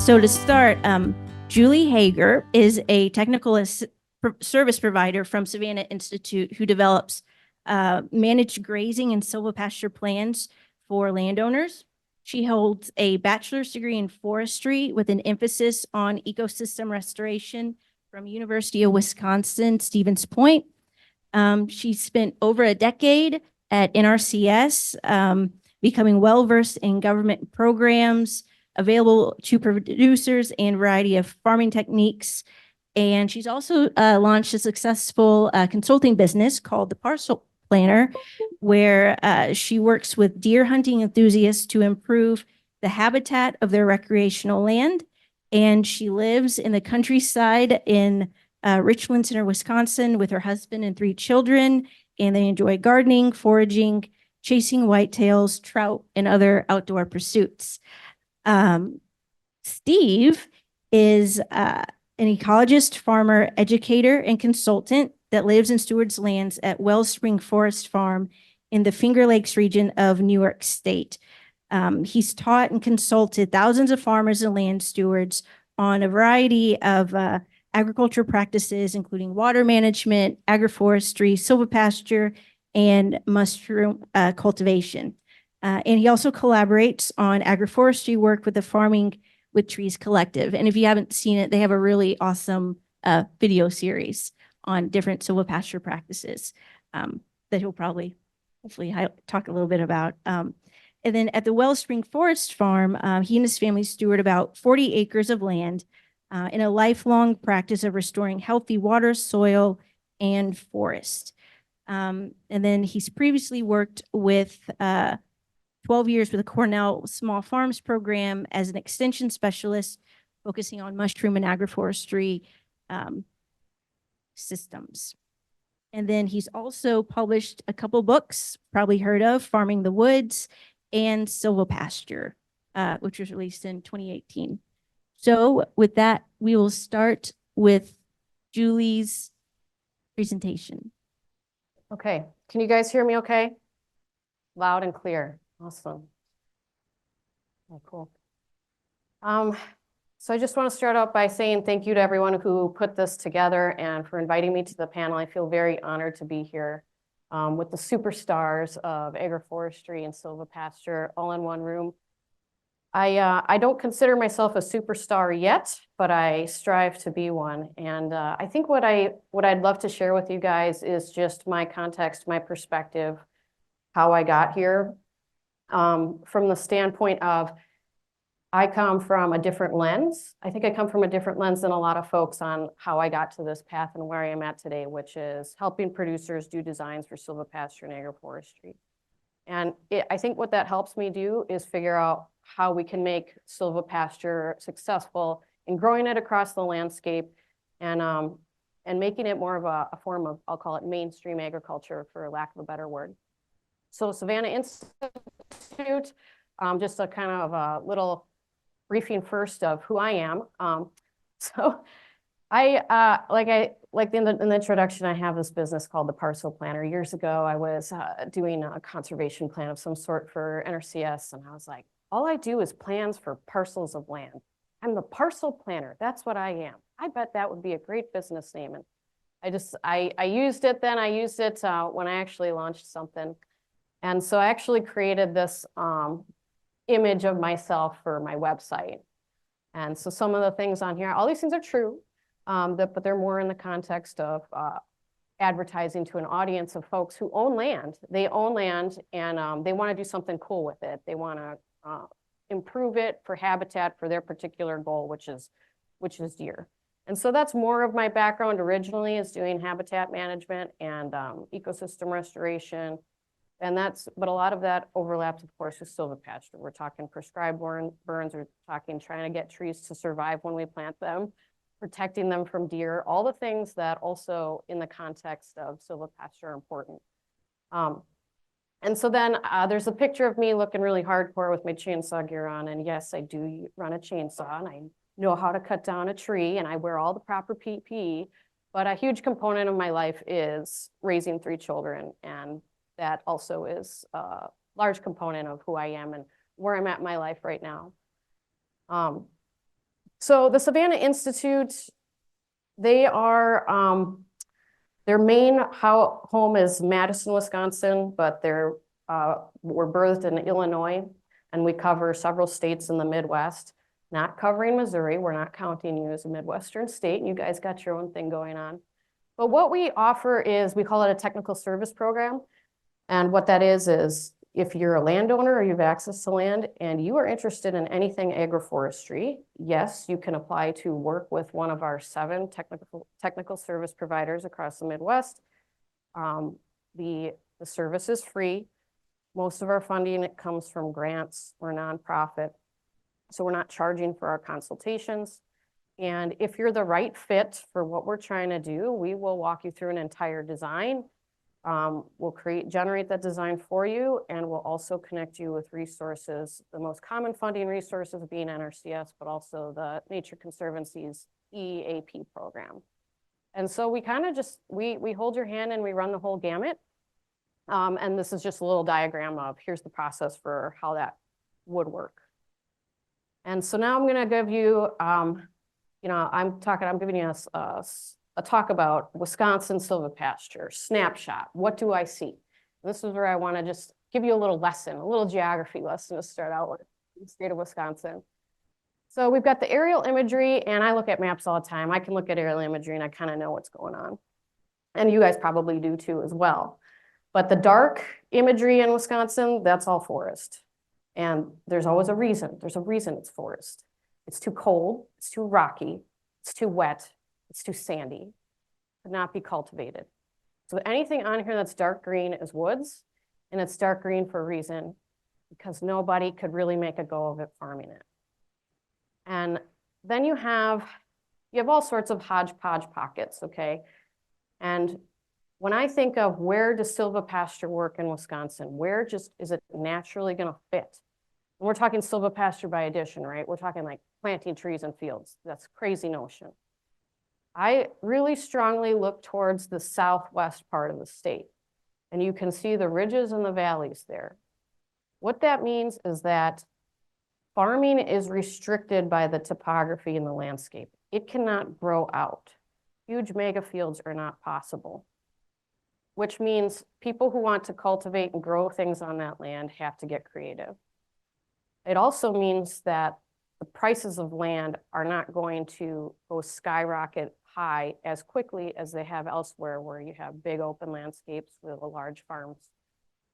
So to start, Julie Hager is a technical service provider from Savannah Institute who develops managed grazing and silvopasture plans for landowners. She holds a bachelor's degree in forestry with an emphasis on ecosystem restoration from University of Wisconsin, Stevens Point. She spent over a decade at NRCS, becoming well-versed in government programs available to producers and a variety of farming techniques. And she's also launched a successful consulting business called the Parcel Planner, where she works with deer hunting enthusiasts to improve the habitat of their recreational land. And she lives in the countryside in Richland Center, Wisconsin, with her husband and 3 children. And they enjoy gardening, foraging, chasing whitetails, trout, and other outdoor pursuits. Steve is an ecologist, farmer, educator, and consultant that lives in Stewart's Lands at Wellspring Forest Farm in the Finger Lakes region of New York State. He's taught and consulted thousands of farmers and land stewards on a variety of agriculture practices, including water management, agroforestry, silvopasture, and mushroom cultivation. And he also collaborates on agroforestry work with the Farming with Trees Collective. And if you haven't seen it, they have a really awesome video series on different silvopasture practices that he'll probably hopefully talk a little bit about. And then at the Wellspring Forest Farm, he and his family steward about 40 acres of land in a lifelong practice of restoring healthy water, soil, and forest. And then he's previously worked with 12 years with the Cornell Small Farms Program as an extension specialist, focusing on mushroom and agroforestry systems. And then he's also published a couple books, probably heard of, Farming the Woods and Silvopasture, which was released in 2018. So with that, we will start with Julie's presentation. Okay, can you guys hear me okay? Loud and clear. Awesome. Oh, cool. So I just want to start out by saying thank you to everyone who put this together and for inviting me to the panel. I feel very honored to be here with the superstars of agroforestry and silvopasture all in one room. I don't consider myself a superstar yet, but I strive to be one. And I think what I'd love to share with you guys is just my context, my perspective, how I got here. From the standpoint of, I come from a different lens. I think I come from a different lens than a lot of folks on how I got to this path and where I am at today, which is helping producers do designs for silvopasture and agroforestry. And I think what that helps me do is figure out how we can make silvopasture successful in growing it across the landscape and making it more of a form of, I'll call it mainstream agriculture, for lack of a better word. So Savannah Institute, just a kind of a little briefing first of who I am. So like in the introduction, I have this business called the Parcel Planner. Years ago, I was doing a conservation plan of some sort for NRCS, and I was like, all I do is plans for parcels of land. I'm the Parcel Planner. That's what I am. I bet that would be a great business name. And I used it then. I used it when I actually launched something. And so I actually created this image of myself for my website. And so some of the things on here, all these things are true, but they're more in the context of advertising to an audience of folks who own land. They own land and they want to do something cool with it. They want to improve it for habitat for their particular goal, which is deer. And so that's more of my background originally, is doing habitat management and ecosystem restoration. But a lot of that overlaps, of course, with silvopasture. We're talking prescribed burns, we're talking trying to get trees to survive when we plant them, protecting them from deer, all the things that also in the context of silvopasture are important. And so then there's a picture of me looking really hardcore with my chainsaw gear on. And yes, I do run a chainsaw and I know how to cut down a tree and I wear all the proper PPE. But a huge component of my life is raising 3 children. And that also is a large component of who I am and where I'm at in my life right now. So the Savannah Institute, they are, their main home is Madison, Wisconsin, but we're birthed in Illinois, and we cover several states in the Midwest, not covering Missouri. We're not counting you as a Midwestern state. You guys got your own thing going on. But what we offer is, we call it a technical service program. And what that is if you're a landowner or you have access to land and you are interested in anything agroforestry, yes, you can apply to work with one of our 7 technical service providers across the Midwest. The service is free. Most of our funding comes from grants. We're a nonprofit, so we're not charging for our consultations. And if you're the right fit for what we're trying to do, we will walk you through an entire design. We'll generate that design for you, and we'll also connect you with resources, the most common funding resources being NRCS, but also the Nature Conservancy's EAP program. And so we kind of just, we hold your hand and we run the whole gamut. And this is just a little diagram of, here's the process for how that would work. And so now I'm going to give you, I'm giving you a talk about Wisconsin silvopasture, snapshot. What do I see? This is where I want to just give you a little lesson, a little geography lesson to start out with the state of Wisconsin. So we've got the aerial imagery, and I look at maps all the time. I can look at aerial imagery and I kind of know what's going on. And you guys probably do too as well. But the dark imagery in Wisconsin, that's all forest. And there's always a reason. There's a reason it's forest. It's too cold, it's too rocky, it's too wet, it's too sandy, could not be cultivated. So anything on here that's dark green is woods, and it's dark green for a reason, because nobody could really make a go of it farming it. And then you have all sorts of hodgepodge pockets, okay? And when I think of where does silvopasture work in Wisconsin, where just is it naturally gonna fit? And we're talking silvopasture by addition, right? We're talking like planting trees in fields. That's a crazy notion. I really strongly look towards the southwest part of the state. And you can see the ridges and the valleys there. What that means is that farming is restricted by the topography in the landscape. It cannot grow out. Huge mega fields are not possible, which means people who want to cultivate and grow things on that land have to get creative. It also means that the prices of land are not going to go skyrocket high as quickly as they have elsewhere, where you have big open landscapes with the large farms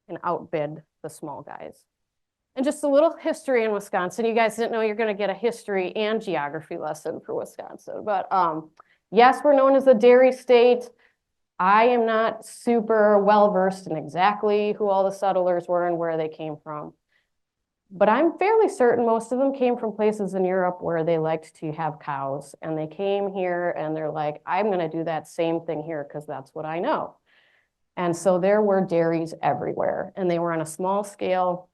and outbid the small guys. And just a little history in Wisconsin. You guys didn't know you're going to get a history and geography lesson for Wisconsin. But yes, we're known as a dairy state. I am not super well versed in exactly who all the settlers were and where they came from. But I'm fairly certain most of them came from places in Europe where they liked to have cows. And they came here and they're like, I'm going to do that same thing here because that's what I know. And so there were dairies everywhere. And they were on a small scale.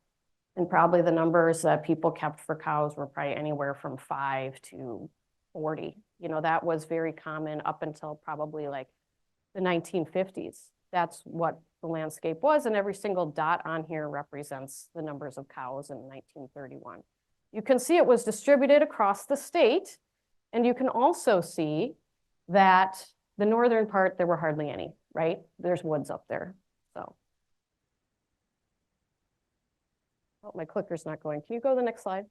And probably the numbers that people kept for cows were probably anywhere from 5 to 40. You know, that was very common up until probably like the 1950s. That's what the landscape was, and every single dot on here represents the numbers of cows in 1931. You can see it was distributed across the state, and you can also see that the northern part, there were hardly any, right? There's woods up there, so. Oh, my clicker's not going. Can you go to the next slide?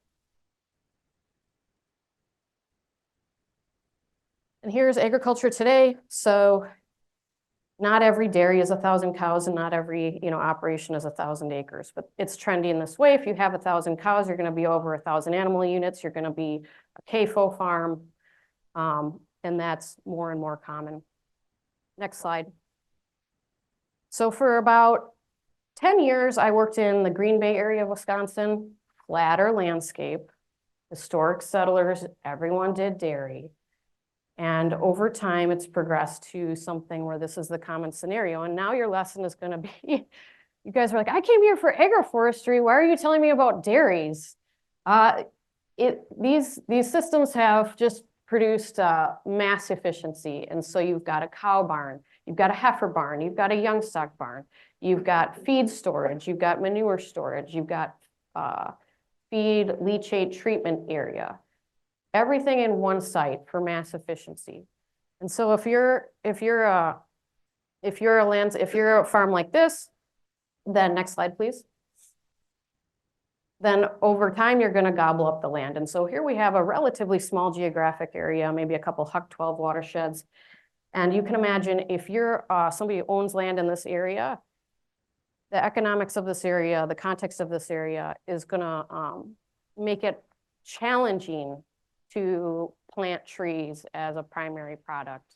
And here's agriculture today. So not every dairy is 1,000 cows, and not every operation is 1,000 acres, but it's trending this way. If you have 1,000 cows, you're going to be over 1,000 animal units. You're going to be a CAFO farm, and that's more and more common. Next slide. So for about 10 years, I worked in the Green Bay area of Wisconsin, flatter landscape, historic settlers, everyone did dairy. And over time, it's progressed to something where this is the common scenario. And now your lesson is going to be, you guys are like, I came here for agroforestry. Why are you telling me about dairies? These systems have just produced mass efficiency. And so you've got a cow barn, you've got a heifer barn, you've got a young stock barn, you've got feed storage, you've got manure storage, you've got feed leachate treatment area. everything in one site for mass efficiency. And so if you're a farm like this, then next slide, please. Then over time, you're going to gobble up the land. And so here we have a relatively small geographic area, maybe a couple Huck 12 watersheds. And you can imagine if you're somebody who owns land in this area, the economics of this area, the context of this area is going to make it challenging to plant trees as a primary product.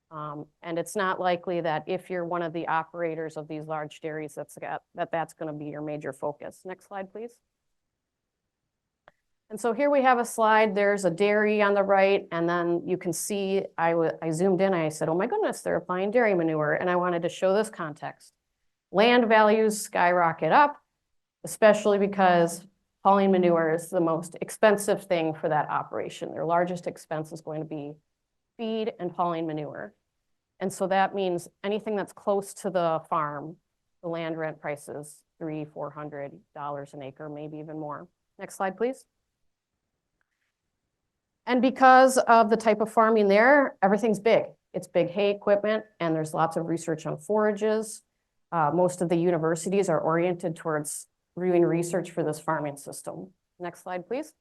And it's not likely that if you're one of the operators of these large dairies, that's going to be your major focus. Next slide, please. And so here we have a slide. There's a dairy on the right, and then you can see I zoomed in. I said, oh my goodness, they're applying dairy manure. And I wanted to show this context. Land values skyrocket up, especially because hauling manure is the most expensive thing for that operation. Their largest expense is going to be feed and hauling manure. And so that means anything that's close to the farm, the land rent prices, $300, $400 an acre, maybe even more. Next slide, please. And because of the type of farming there, everything's big. It's big hay equipment, and there's lots of research on forages. Most of the universities are oriented towards doing research for this farming system. Next slide, please.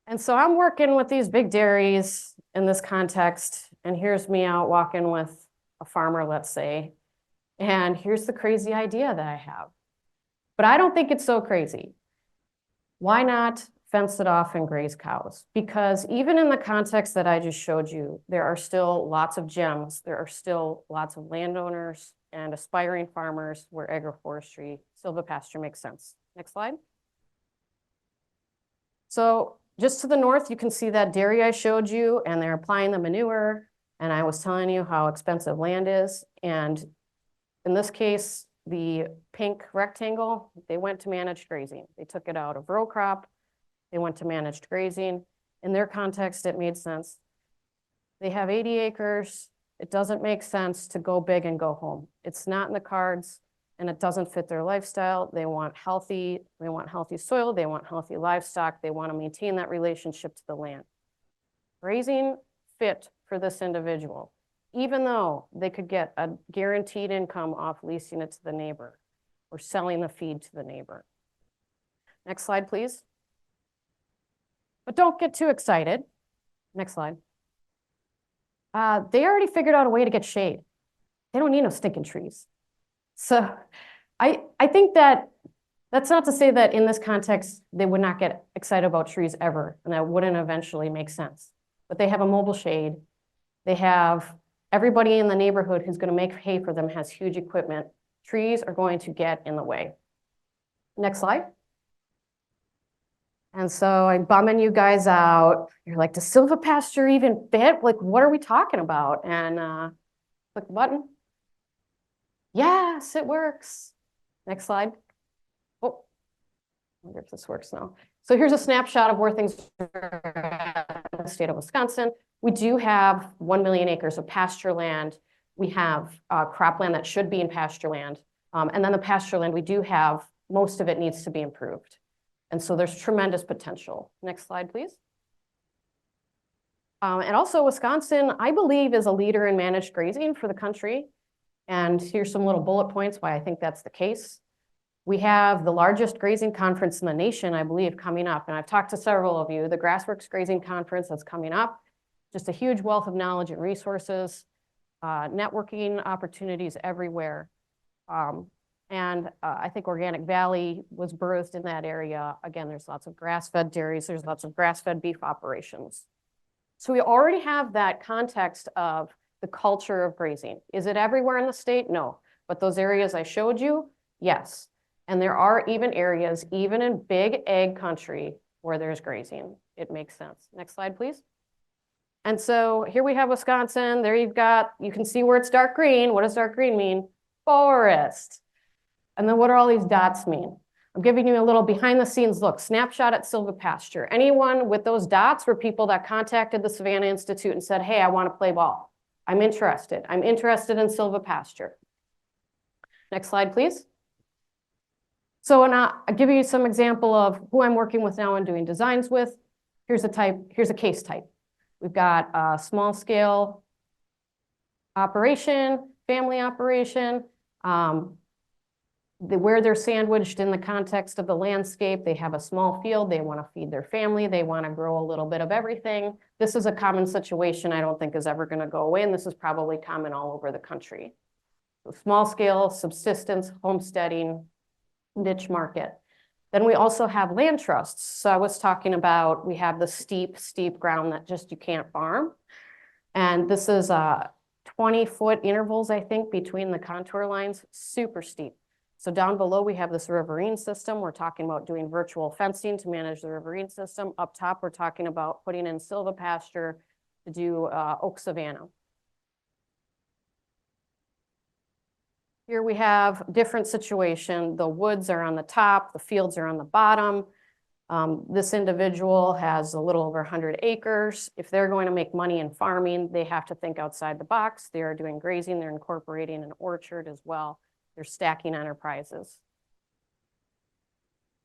And so I'm working with these big dairies in this context, and here's me out walking with a farmer, let's say, and here's the crazy idea that I have. But I don't think it's so crazy. Why not fence it off and graze cows? Because even in the context that I just showed you, there are still lots of gems. There are still lots of landowners and aspiring farmers where agroforestry, silvopasture makes sense. Next slide. So just to the north, you can see that dairy I showed you, and they're applying the manure. And I was telling you how expensive land is. And in this case, the pink rectangle, they went to managed grazing. They took it out of row crop. They went to managed grazing. In their context, it made sense. They have 80 acres. It doesn't make sense to go big and go home. It's not in the cards, and it doesn't fit their lifestyle. They want healthy soil. They want healthy livestock. They want to maintain that relationship to the land. Grazing fit for this individual, even though they could get a guaranteed income off leasing it to the neighbor or selling the feed to the neighbor. Next slide, please. But don't get too excited. Next slide. They already figured out a way to get shade. They don't need no stinking trees. So I think that that's not to say that in this context, they would not get excited about trees ever, and that wouldn't eventually make sense. But they have a mobile shade. They have everybody in the neighborhood who's going to make hay for them has huge equipment. Trees are going to get in the way. Next slide. And so I'm bumming you guys out. You're like, does silvopasture even fit? Like, what are we talking about? And click the button. Yes, it works. Next slide. Oh, I wonder if this works now. So here's a snapshot of where things are in the state of Wisconsin. We do have 1 million acres of pasture land. We have cropland that should be in pasture land. And then the pasture land we do have, most of it needs to be improved. And so there's tremendous potential. Next slide, please. And also Wisconsin, I believe, is a leader in managed grazing for the country. And here's some little bullet points why I think that's the case. We have the largest grazing conference in the nation, I believe, coming up. And I've talked to several of you, the Grassworks Grazing Conference that's coming up. Just a huge wealth of knowledge and resources, networking opportunities everywhere. And I think Organic Valley was birthed in that area. Again, there's lots of grass-fed dairies. There's lots of grass-fed beef operations. So we already have that context of the culture of grazing. Is it everywhere in the state? No. But those areas I showed you, yes. And there are even areas, even in big ag country, where there's grazing. It makes sense. Next slide, please. And so here we have Wisconsin. There you can see where it's dark green. What does dark green mean? Forest. And then what do all these dots mean? I'm giving you a little behind the scenes look, snapshot at silvopasture. Anyone with those dots were people that contacted the Savannah Institute and said, hey, I want to play ball. I'm interested. I'm interested in silvopasture. Next slide, please. So I'll give you some example of who I'm working with now and doing designs with. here's a case type. We've got a small scale operation, family operation, where they're sandwiched in the context of the landscape. They have a small field. They want to feed their family. They want to grow a little bit of everything. This is a common situation I don't think is ever going to go away, and this is probably common all over the country. So small scale, subsistence, homesteading, niche market. Then we also have land trusts. So I was talking about, we have the steep ground that just you can't farm. And this is 20-foot intervals, I think, between the contour lines, super steep. So down below, we have this riverine system. We're talking about doing virtual fencing to manage the riverine system. Up top, we're talking about putting in silvopasture to do oak savanna. Here we have different situation. The woods are on the top, the fields are on the bottom. This individual has a little over 100 acres. If they're going to make money in farming, they have to think outside the box. They are doing grazing. They're incorporating an orchard as well. They're stacking enterprises.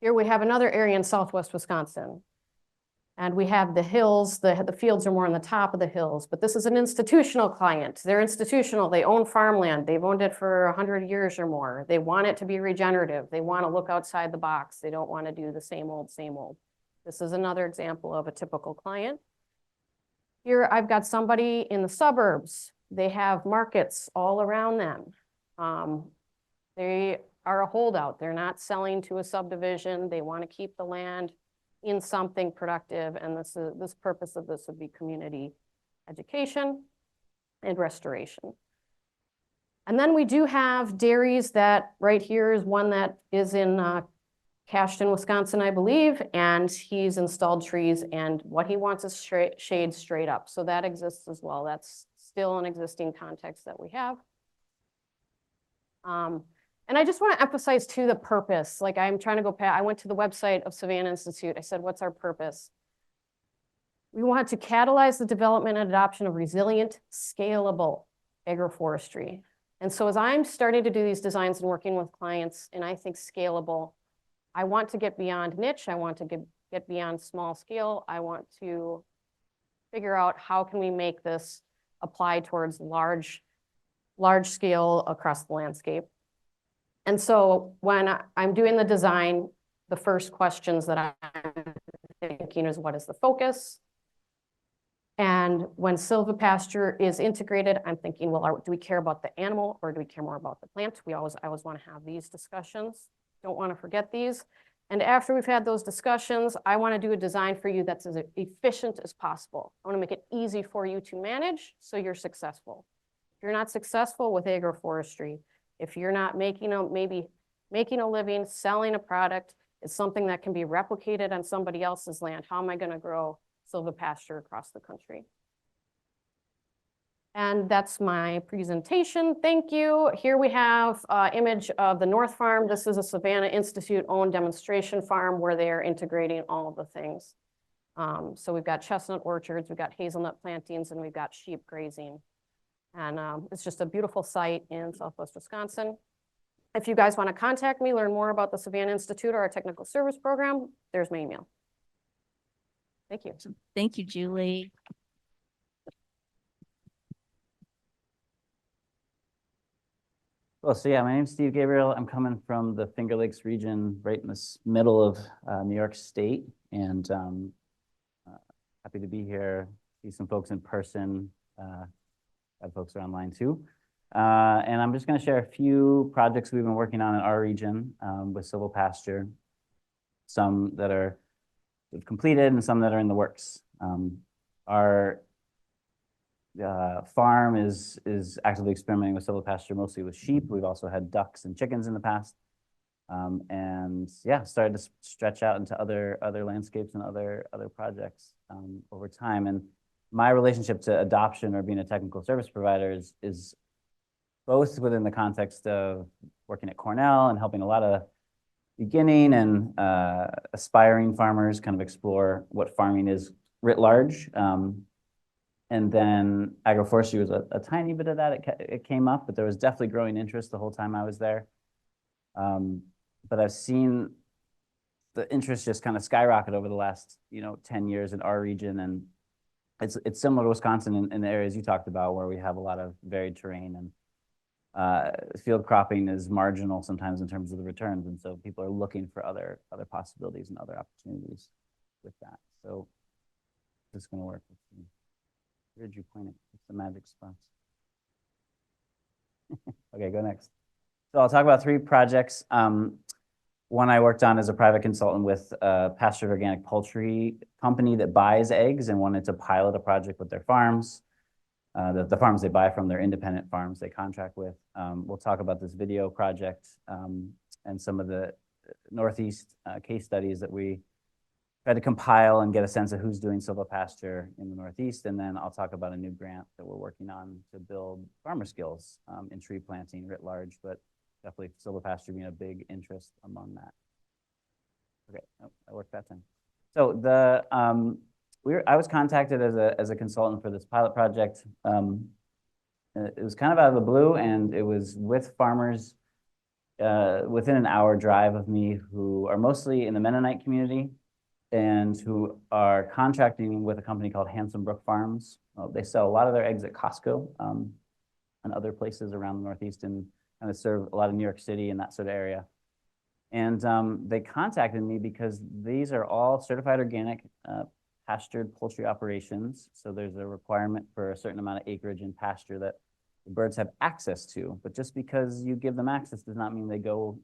Here we have another area in Southwest Wisconsin. And we have the hills, the fields are more on the top of the hills, but this is an institutional client. They're institutional, they own farmland. They've owned it for 100 years or more. They want it to be regenerative. They want to look outside the box. They don't want to do the same old, same old. This is another example of a typical client. Here I've got somebody in the suburbs. They have markets all around them. They are a holdout. They're not selling to a subdivision. They want to keep the land in something productive, and this purpose of this would be community education and restoration. And then we do have dairies that right here is one that is in Cashton, Wisconsin, I believe, and he's installed trees, and what he wants is shade straight up. So that exists as well. That's still an existing context that we have. And I just want to emphasize too the purpose. Like I'm trying to go past, I went to the website of Savanna Institute. I said, what's our purpose? We want to catalyze the development and adoption of resilient, scalable agroforestry. And so as I'm starting to do these designs and working with clients, and I think scalable, I want to get beyond niche. I want to get beyond small scale. I want to figure out how can we make this apply towards large scale across the landscape. And so when I'm doing the design, the first questions that I'm thinking is, what is the focus? And when silvopasture is integrated, I'm thinking, well, do we care about the animal or do we care more about the plant? I always want to have these discussions. Don't want to forget these. And after we've had those discussions, I want to do a design for you that's as efficient as possible. I want to make it easy for you to manage so you're successful. If you're not successful with agroforestry, if you're not making a living, selling a product, it's something that can be replicated on somebody else's land. How am I going to grow silvopasture across the country? And that's my presentation. Thank you. Here we have an image of the North Farm. This is a Savanna Institute-owned demonstration farm where they are integrating all of the things. So we've got chestnut orchards, we've got hazelnut plantings, and we've got sheep grazing. And it's just a beautiful site in Southwest Wisconsin. If you guys want to contact me, learn more about the Savanna Institute or our technical service program, there's my email. Thank you. Thank you, Julie. Well, so yeah, my name's Steve Gabriel. I'm coming from the Finger Lakes region, right in the middle of New York State, and happy to be here, see some folks in person. Have folks are online too. And I'm just going to share a few projects we've been working on in our region with silvopasture, some that are completed and some that are in the works. Our farm is actively experimenting with silvopasture, mostly with sheep. We've also had ducks and chickens in the past. And yeah, started to stretch out into other landscapes and other projects over time. And my relationship to adoption or being a technical service provider is both within the context of working at Cornell and helping a lot of beginning and aspiring farmers kind of explore what farming is writ large. And then agroforestry was a tiny bit of that. It came up, but there was definitely growing interest the whole time I was there. But I've seen the interest just kind of skyrocketed over the last, 10 years in our region. And it's similar to Wisconsin in the areas you talked about where we have a lot of varied terrain, and field cropping is marginal sometimes in terms of the returns. And so people are looking for other possibilities and other opportunities with that. So this is going to work. Where did you point it? What's the magic spots? Okay, go next. So I'll talk about 3 projects. One I worked on as a private consultant with a pastured organic poultry company that buys eggs and wanted to pilot a project with their farms. The farms they buy from, their independent farms they contract with. We'll talk about this video project and some of the Northeast case studies that we tried to compile and get a sense of who's doing silvopasture in the Northeast. And then I'll talk about a new grant that we're working on to build farmer skills in tree planting writ large, but definitely silvopasture being a big interest among that. Okay, oh, I worked that time. So I was contacted as a consultant for this pilot project. It was kind of out of the blue, and it was with farmers within an hour drive of me who are mostly in the Mennonite community and who are contracting with a company called Handsome Brook Farms. They sell a lot of their eggs at Costco and other places around the Northeast, and kind of serve a lot of New York City and that sort of area. And they contacted me because these are all certified organic pastured poultry operations. So there's a requirement for a certain amount of acreage and pasture that the birds have access to. But just because you give them access does not mean they go,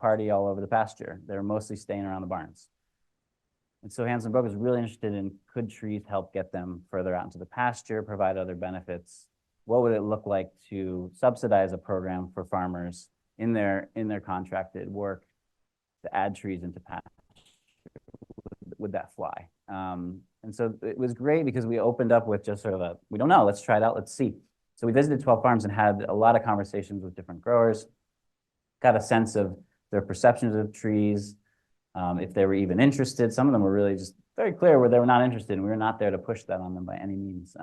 party all over the pasture. They're mostly staying around the barns. And so Handsome Brook was really interested in, could trees help get them further out into the pasture, provide other benefits? What would it look like to subsidize a program for farmers in their contracted work to add trees into pasture? Would that fly? And so it was great because we opened up with just sort of we don't know, let's try it out, let's see. So we visited 12 farms and had a lot of conversations with different growers, got a sense of their perceptions of trees, if they were even interested. Some of them were really just very clear where they were not interested, and we were not there to push that on them by any means.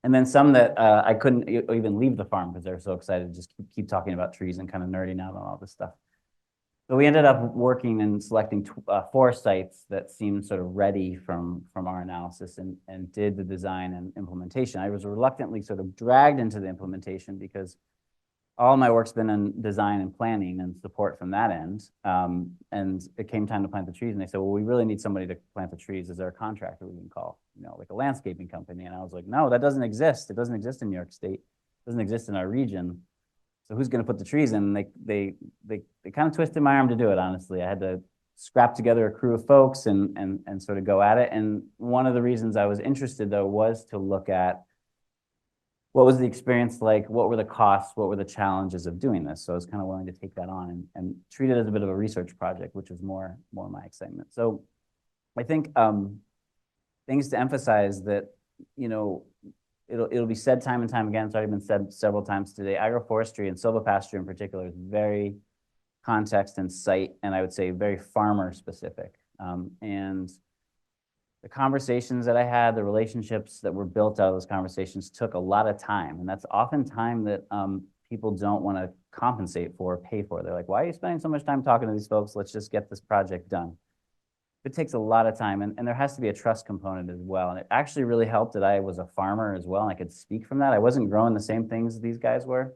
And then some that I couldn't even leave the farm because they were so excited to just keep talking about trees and kind of nerding out on all this stuff. So we ended up working and selecting 4 sites that seemed sort of ready from our analysis, and did the design and implementation. I was reluctantly sort of dragged into the implementation because all my work's been in design and planning and support from that end. And it came time to plant the trees, and they said, well, we really need somebody to plant the trees. Is there a contractor we can call, like a landscaping company? And I was like, no, that doesn't exist. It doesn't exist in New York State. It doesn't exist in our region. So who's going to put the trees in? They kind of twisted my arm to do it, honestly. I had to scrap together a crew of folks and sort of go at it. And one of the reasons I was interested, though, was to look at what was the experience like, what were the costs, what were the challenges of doing this. So I was kind of willing to take that on and treat it as a bit of a research project, which was more my excitement. So I think things to emphasize that, it'll be said time and time again. It's already been said several times today. Agroforestry and silvopasture in particular is very context and site, and I would say very farmer specific. And the conversations that I had, the relationships that were built out of those conversations took a lot of time. And that's often time that people don't want to compensate for or pay for. They're like, why are you spending so much time talking to these folks? Let's just get this project done. It takes a lot of time, and there has to be a trust component as well. And it actually really helped that I was a farmer as well, and I could speak from that. I wasn't growing the same things these guys were,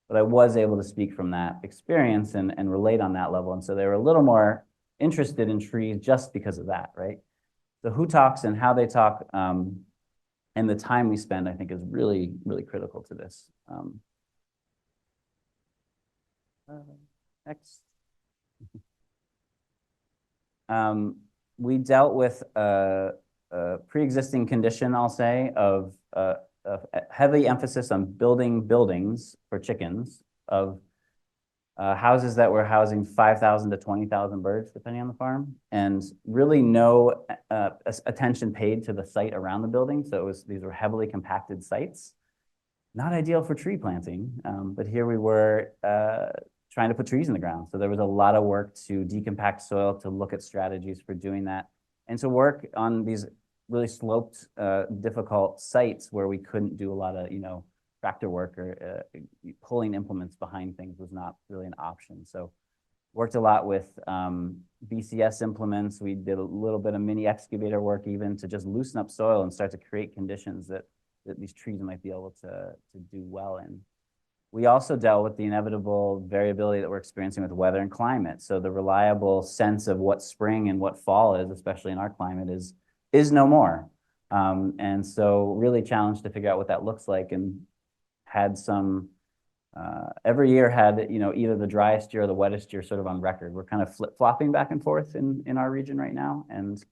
but I was able to speak from that experience and relate on that level. And so they were a little more interested in trees just because of that, right? So who talks and how they talk and the time we spend, I think, is really, really critical to this. Next. We dealt with a pre-existing condition, I'll say, of heavy emphasis on building buildings for chickens, of houses that were housing 5,000 to 20,000 birds, depending on the farm, and really no attention paid to the site around the building. So these were heavily compacted sites, not ideal for tree planting, but here we were trying to put trees in the ground. So there was a lot of work to decompact soil, to look at strategies for doing that, and to work on these really sloped, difficult sites where we couldn't do a lot of, tractor work or pulling implements behind things was not really an option. So Worked a lot with BCS implements. We did a little bit of mini excavator work even to just loosen up soil and start to create conditions that these trees might be able to do well in. We also dealt with the inevitable variability that we're experiencing with weather and climate. So the reliable sense of what spring and what fall is, especially in our climate, is no more. And so really challenged to figure out what that looks like, and had some, every year had, either the driest year or the wettest year sort of on record. We're kind of flip-flopping back and forth in our region right now, and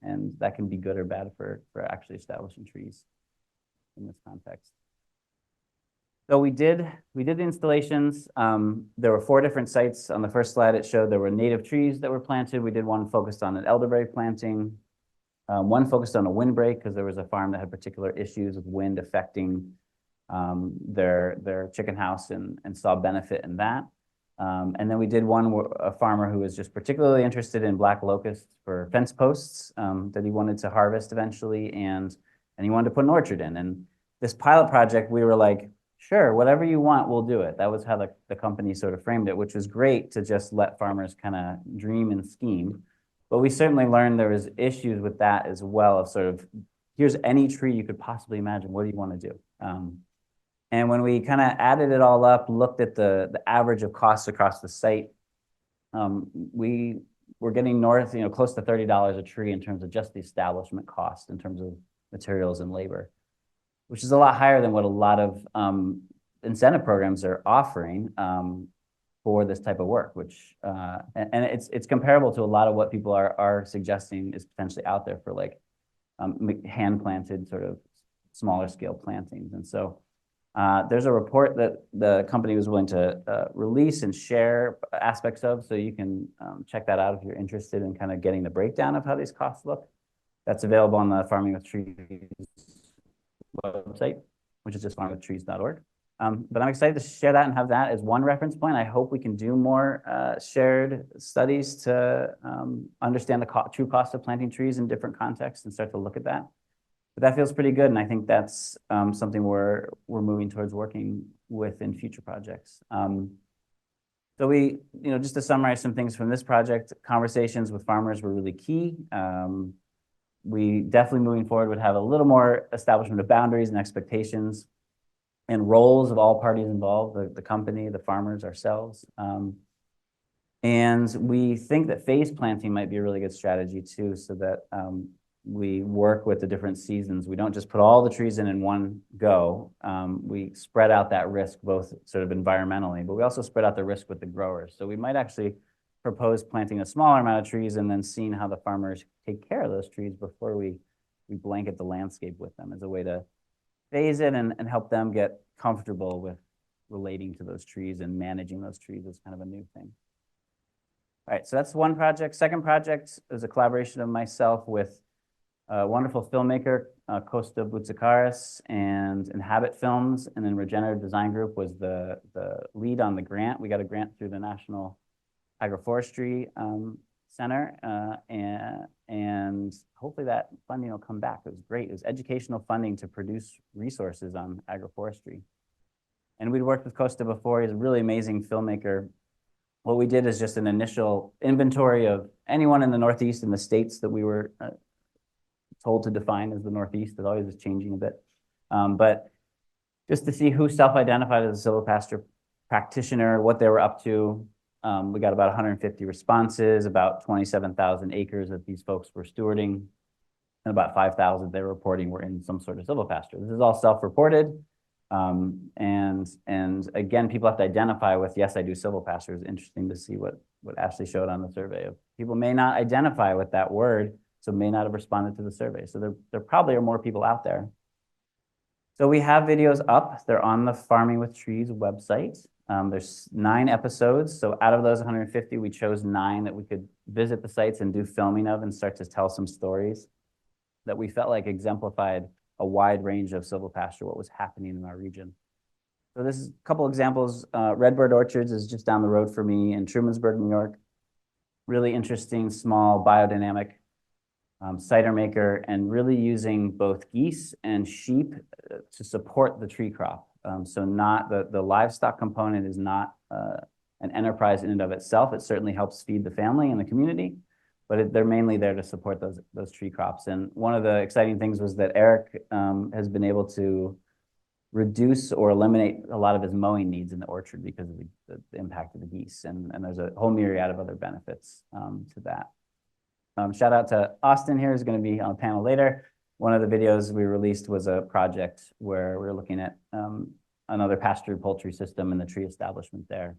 that can be good or bad for actually establishing trees in this context. So we did the installations. There were 4 different sites. On the first slide, it showed there were native trees that were planted. We did one focused on an elderberry planting, one focused on a windbreak, because there was a farm that had particular issues with wind affecting their chicken house, and saw benefit in that. And then we did a farmer who was just particularly interested in black locusts for fence posts that he wanted to harvest eventually, and he wanted to put an orchard in. And this pilot project, we were like, sure, whatever you want, we'll do it. That was how the company sort of framed it, which was great to just let farmers kind of dream and scheme. But we certainly learned there was issues with that as well, of sort of, here's any tree you could possibly imagine, what do you want to do? And when we kind of added it all up, looked at the average of costs across the site, we were getting north, close to $30 a tree in terms of just the establishment cost, in terms of materials and labor, which is a lot higher than what a lot of incentive programs are offering for this type of work, which, and it's comparable to a lot of what people are suggesting is potentially out there for like hand-planted sort of smaller scale plantings. And so there's a report that the company was willing to release and share aspects of, so you can check that out if you're interested in kind of getting the breakdown of how these costs look. That's available on the Farming with Trees website, which is just farmingwithtrees.org. But I'm excited to share that and have that as one reference point. I hope we can do more shared studies to understand the true cost of planting trees in different contexts and start to look at that. But that feels pretty good, and I think that's something we're moving towards working with in future projects. So we, just to summarize some things from this project, conversations with farmers were really key. We definitely moving forward would have a little more establishment of boundaries and expectations and roles of all parties involved, the company, the farmers, ourselves. And we think that phase planting might be a really good strategy too, so that we work with the different seasons. We don't just put all the trees in one go. We spread out that risk, both sort of environmentally, but we also spread out the risk with the growers. So we might actually propose planting a smaller amount of trees and then seeing how the farmers take care of those trees before we blanket the landscape with them, as a way to phase it and help them get comfortable with relating to those trees and managing those trees as kind of a new thing. All right, so that's one project. Second project is a collaboration of myself with a wonderful filmmaker, Costa Boutsikaris, and Inhabit Films, and then Regenerative Design Group was the lead on the grant. We got a grant through the National Agroforestry Center, and hopefully that funding will come back. It was great. It was educational funding to produce resources on agroforestry. And we'd worked with Costa before. He's a really amazing filmmaker. What we did is just an initial inventory of anyone in the Northeast in the states that we were told to define as the Northeast. It always is changing a bit. But just to see who self-identified as a silvopasture practitioner, what they were up to. We got about 150 responses, about 27,000 acres that these folks were stewarding, and about 5,000 they were reporting were in some sort of silvopasture. This is all self-reported. And again, people have to identify with, yes, I do silvopasture. It's interesting to see what Ashley showed on the survey. People may not identify with that word, so may not have responded to the survey. So there probably are more people out there. So we have videos up. They're on the Farming with Trees website. There's 9 episodes. So out of those 150, we chose 9 that we could visit the sites and do filming of and start to tell some stories that we felt like exemplified a wide range of silvopasture, what was happening in our region. So this is a couple examples. Redbird Orchards is just down the road for me in Trumansburg, New York. Really interesting, small, biodynamic cider maker, and really using both geese and sheep to support the tree crop. So not the livestock component is not an enterprise in and of itself. It certainly helps feed the family and the community, but they're mainly there to support those tree crops. And one of the exciting things was that Eric has been able to reduce or eliminate a lot of his mowing needs in the orchard because of the impact of the geese. And there's a whole myriad of other benefits to that. Shout out to Austin here, who's going to be on a panel later. One of the videos we released was a project where we were looking at another pastured poultry system and the tree establishment there.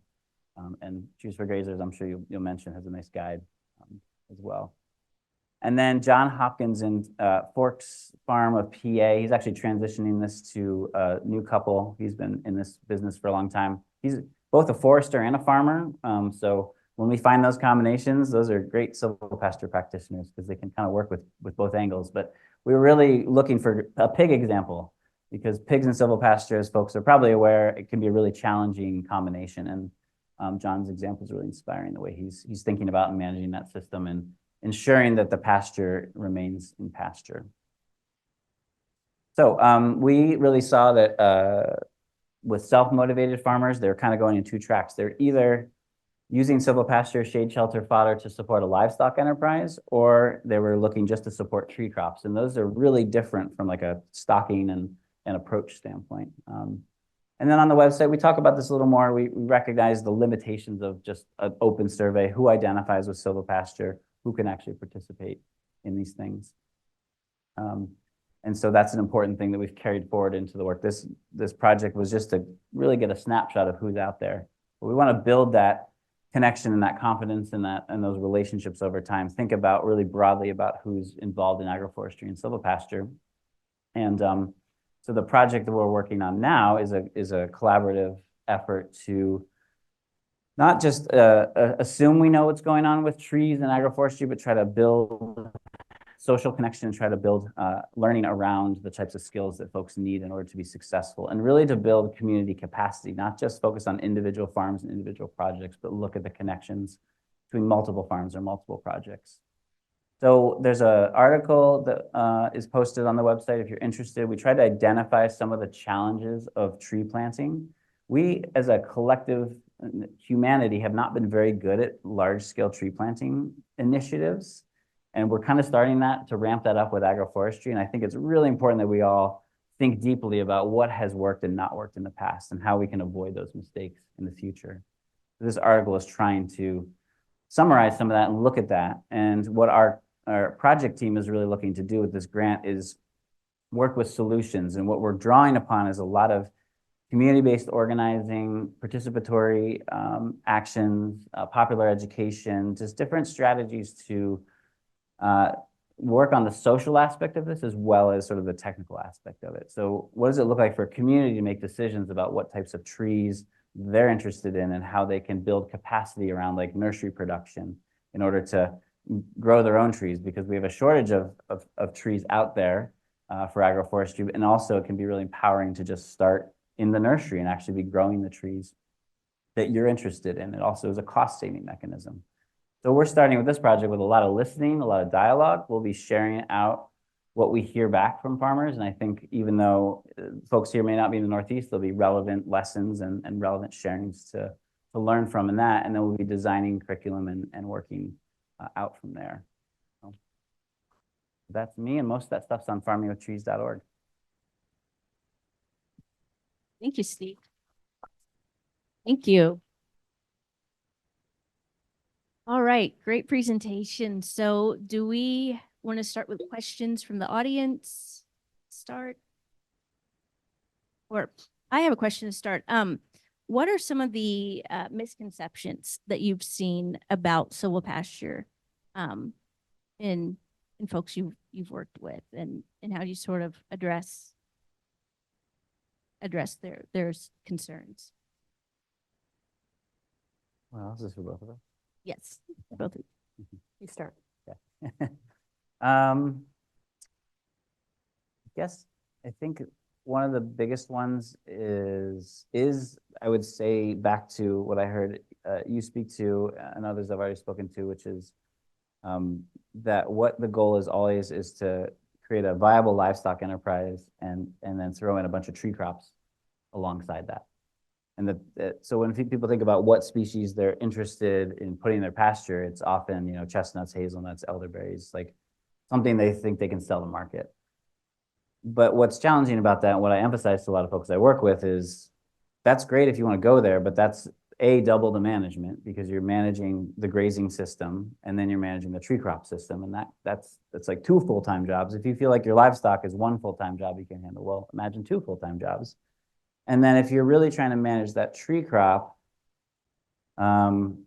And Trees for Grazers, I'm sure you'll mention, has a nice guide as well. And then John Hopkins in Forks Farm of PA, he's actually transitioning this to a new couple. He's been in this business for a long time. He's both a forester and a farmer. So when we find those combinations, those are great silvopasture practitioners because they can kind of work with both angles. But we were really looking for a pig example because pigs and silvopasture, as folks are probably aware, it can be a really challenging combination. And John's example is really inspiring, the way he's thinking about and managing that system and ensuring that the pasture remains in pasture. So we really saw that with self-motivated farmers, they're kind of going in two tracks. They're either using silvopasture, shade shelter fodder to support a livestock enterprise, or they were looking just to support tree crops. And those are really different from like a stocking and approach standpoint. And then on the website, we talk about this a little more. We recognize the limitations of just an open survey, who identifies with silvopasture, who can actually participate in these things. And so that's an important thing that we've carried forward into the work. This project was just to really get a snapshot of who's out there. But we want to build that connection and that confidence and those relationships over time. Think about really broadly about who's involved in agroforestry and silvopasture. And so the project that we're working on now is a collaborative effort to not just assume we know what's going on with trees and agroforestry, but try to build social connection and try to build learning around the types of skills that folks need in order to be successful, and really to build community capacity, not just focus on individual farms and individual projects, but look at the connections between multiple farms or multiple projects. So there's an article that is posted on the website if you're interested. We tried to identify some of the challenges of tree planting. We, as a collective humanity, have not been very good at large-scale tree planting initiatives. And we're kind of starting to ramp that up with agroforestry. And I think it's really important that we all think deeply about what has worked and not worked in the past and how we can avoid those mistakes in the future. This article is trying to summarize some of that and look at that. And what our project team is really looking to do with this grant is work with solutions. And what we're drawing upon is a lot of community-based organizing, participatory actions, popular education, just different strategies to work on the social aspect of this as well as sort of the technical aspect of it. So what does it look like for a community to make decisions about what types of trees they're interested in and how they can build capacity around like nursery production in order to grow their own trees, because we have a shortage of trees out there for agroforestry. And also it can be really empowering to just start in the nursery and actually be growing the trees that you're interested in. It also is a cost-saving mechanism. So we're starting with this project with a lot of listening, a lot of dialogue. We'll be sharing out what we hear back from farmers. And I think even though folks here may not be in the Northeast, there'll be relevant lessons and relevant sharings to learn from in that. And then we'll be designing curriculum and working out from there. So that's me, and most of that stuff's on farmingwithtrees.org. Thank you, Steve. Thank you. All right, great presentation. So do we want to start with questions from the audience? Or I have a question to start. What are some of the misconceptions that you've seen about silvopasture in folks you've worked with, and how you sort of address their concerns? Well, this is for both of us. Yes, both of you. You start. Yeah. I think one of the biggest ones is I would say back to what I heard you speak to and others I've already spoken to, which is that what the goal is always is to create a viable livestock enterprise and then throw in a bunch of tree crops alongside that. And so when people think about what species they're interested in putting in their pasture, it's often, chestnuts, hazelnuts, elderberries, like something they think they can sell to market. But what's challenging about that, and what I emphasize to a lot of folks I work with, is that's great if you want to go there, but that's double the management, because you're managing the grazing system and then you're managing the tree crop system. And that's like 2 full-time jobs. If you feel like your livestock is 1 full-time job you can handle, well, imagine 2 full-time jobs. And then if you're really trying to manage that tree crop, the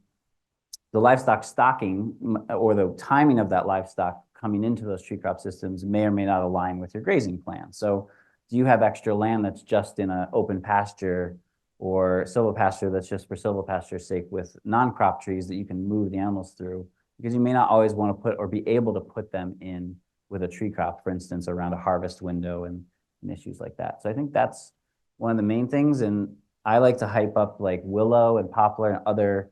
livestock stocking or the timing of that livestock coming into those tree crop systems may or may not align with your grazing plan. So do you have extra land that's just in an open pasture or silvopasture that's just for silvopasture's sake with non-crop trees that you can move the animals through? Because you may not always want to put or be able to put them in with a tree crop, for instance, around a harvest window and issues like that. So I think that's one of the main things. And I like to hype up like willow and poplar and other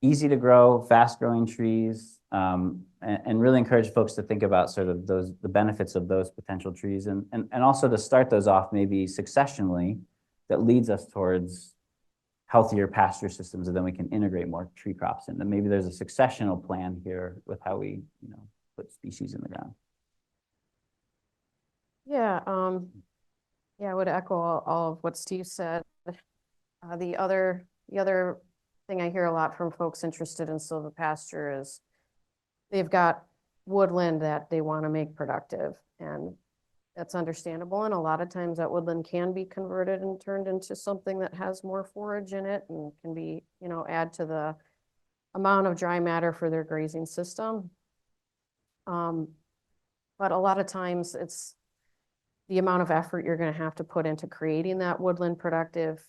easy to grow, fast growing trees, and really encourage folks to think about sort of the benefits of those potential trees, and also to start those off maybe successionally that leads us towards healthier pasture systems, and then we can integrate more tree crops in. And maybe there's a successional plan here with how we, put species in the ground. Yeah, I would echo all of what Steve said. The other thing I hear a lot from folks interested in silvopasture is they've got woodland that they want to make productive, and that's understandable. And a lot of times that woodland can be converted and turned into something that has more forage in it and can be, add to the amount of dry matter for their grazing system. But a lot of times it's the amount of effort you're going to have to put into creating that woodland productive.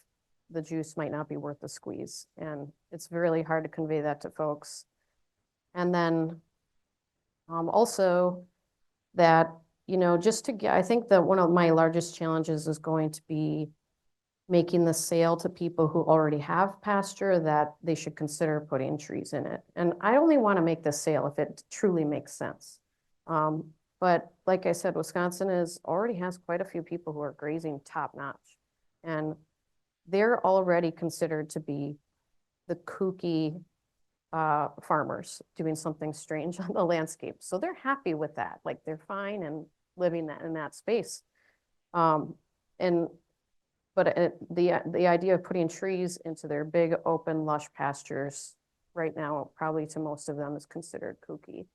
The juice might not be worth the squeeze. And it's really hard to convey that to folks. And then also that, just to get, I think that one of my largest challenges is going to be making the sale to people who already have pasture that they should consider putting trees in it. And I only want to make the sale if it truly makes sense. But like I said, Wisconsin already has quite a few people who are grazing top notch. And they're already considered to be the kooky farmers doing something strange on the landscape. So they're happy with that. Like they're fine and living in that space. But the idea of putting trees into their big open lush pastures right now, probably to most of them, is considered kooky.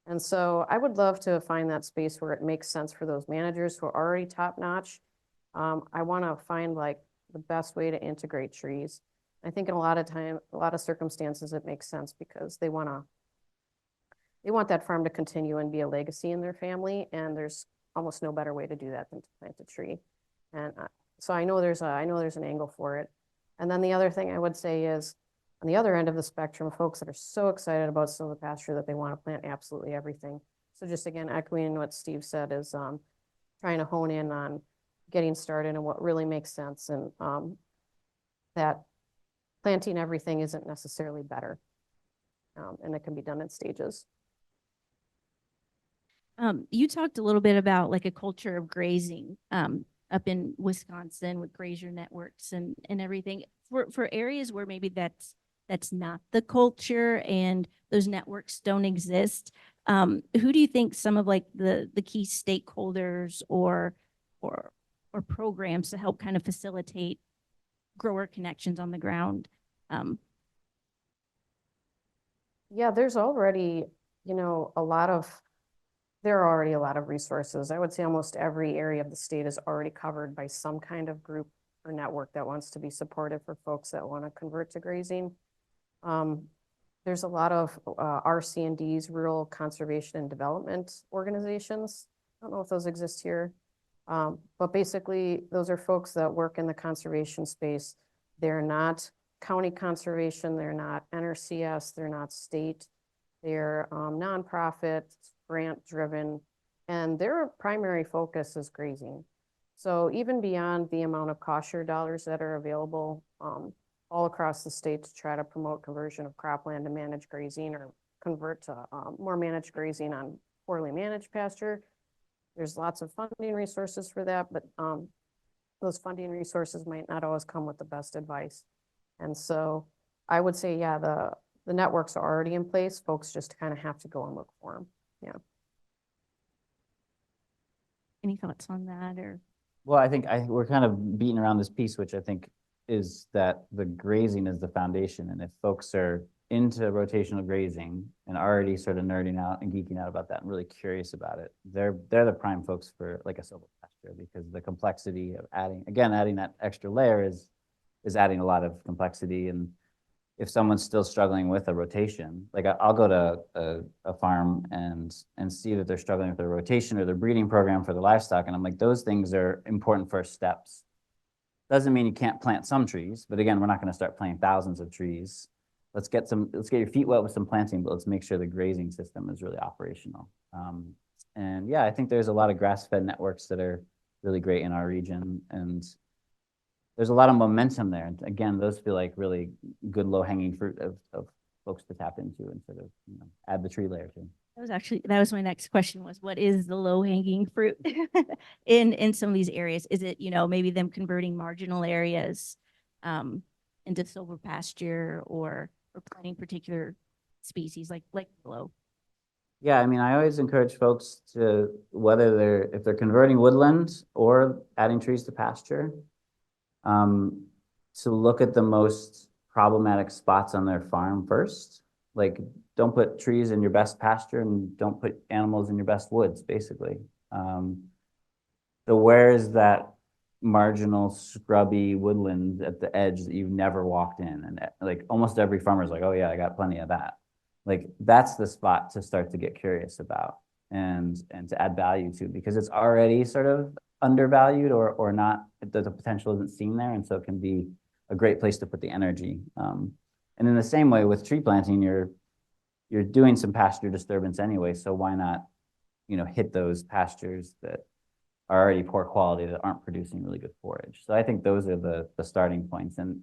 And so I would love to find that space where it makes sense for those managers who are already top notch. I want to find like the best way to integrate trees. I think in a lot of circumstances, it makes sense because they want that farm to continue and be a legacy in their family. And there's almost no better way to do that than to plant a tree. And so I know there's an angle for it. And then the other thing I would say is, on the other end of the spectrum, folks that are so excited about silvopasture that they want to plant absolutely everything. So just again, echoing what Steve said, is trying to hone in on getting started and what really makes sense, and that planting everything isn't necessarily better, and it can be done in stages. You talked a little bit about like a culture of grazing up in Wisconsin with grazier networks and everything. For areas where maybe that's not the culture and those networks don't exist, who do you think some of like the key stakeholders or programs to help kind of facilitate grower connections on the ground? Yeah, there's already, there are already a lot of resources. I would say almost every area of the state is already covered by some kind of group or network that wants to be supportive for folks that want to convert to grazing. There's a lot of RC&Ds, Rural Conservation and Development Organizations. I don't know if those exist here, but basically those are folks that work in the conservation space. They're not county conservation, they're not NRCS, they're not state, they're nonprofit, grant driven, and their primary focus is grazing. So even beyond the amount of cost share dollars that are available all across the state to try to promote conversion of cropland to managed grazing, or convert to more managed grazing on poorly managed pasture, there's lots of funding resources for that. But those funding resources might not always come with the best advice. And so I would say, yeah, the networks are already in place. Folks just kind of have to go and look for them. Any thoughts on that or? Well, I think we're kind of beating around this piece, which I think is that the grazing is the foundation. And if folks are into rotational grazing and already sort of nerding out and geeking out about that and really curious about it, they're the prime folks for like a silvopasture, because the complexity of adding that extra layer is adding a lot of complexity. And if someone's still struggling with a rotation, like I'll go to a farm and see that they're struggling with their rotation or their breeding program for their livestock. And I'm like, those things are important first steps. Doesn't mean you can't plant some trees, but again, we're not going to start planting thousands of trees. Let's get your feet wet with some planting, but let's make sure the grazing system is really operational. And yeah, I think there's a lot of grass-fed networks that are really great in our region, and there's a lot of momentum there. And again, those feel like really good low-hanging fruit of folks to tap into and sort of, add the tree layer to. That was my next question, was what is the low hanging fruit in some of these areas? Is it, maybe them converting marginal areas into silvopasture or planting particular species like willow? Yeah, I mean, I always encourage folks to, if they're converting woodland or adding trees to pasture, to look at the most problematic spots on their farm first. Like, don't put trees in your best pasture and don't put animals in your best woods, basically. So where is that marginal scrubby woodland at the edge that you've never walked in? And like almost every farmer's like, oh yeah, I got plenty of that. Like, that's the spot to start to get curious about and to add value to, because it's already sort of undervalued or not, the potential isn't seen there. And so it can be a great place to put the energy. And in the same way with tree planting, you're doing some pasture disturbance anyway. So why not, hit those pastures that are already poor quality, that aren't producing really good forage. So I think those are the starting points. And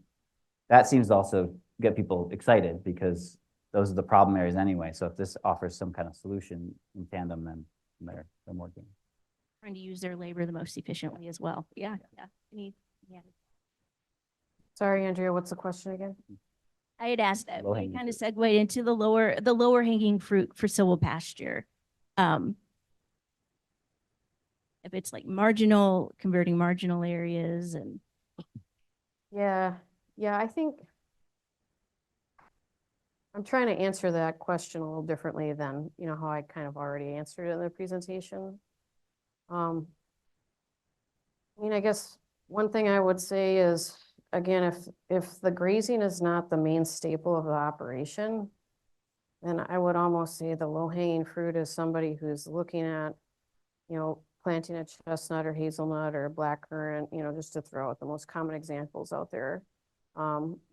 that seems to also get people excited, because those are the problem areas anyway. So if this offers some kind of solution in tandem, then they're more game. Trying to use their labor the most efficiently as well. Yeah. Yeah. Sorry, Andrea, what's the question again? I had asked that, we Low-hanging kind of segued into the lower hanging fruit for silvopasture. If it's like converting marginal areas and. Yeah, I think I'm trying to answer that question a little differently than, how I kind of already answered it in the presentation. I mean, I guess one thing I would say is, again, if the grazing is not the main staple of the operation, then I would almost say the low-hanging fruit is somebody who's looking at, planting a chestnut or hazelnut or a blackcurrant, just to throw out the most common examples out there.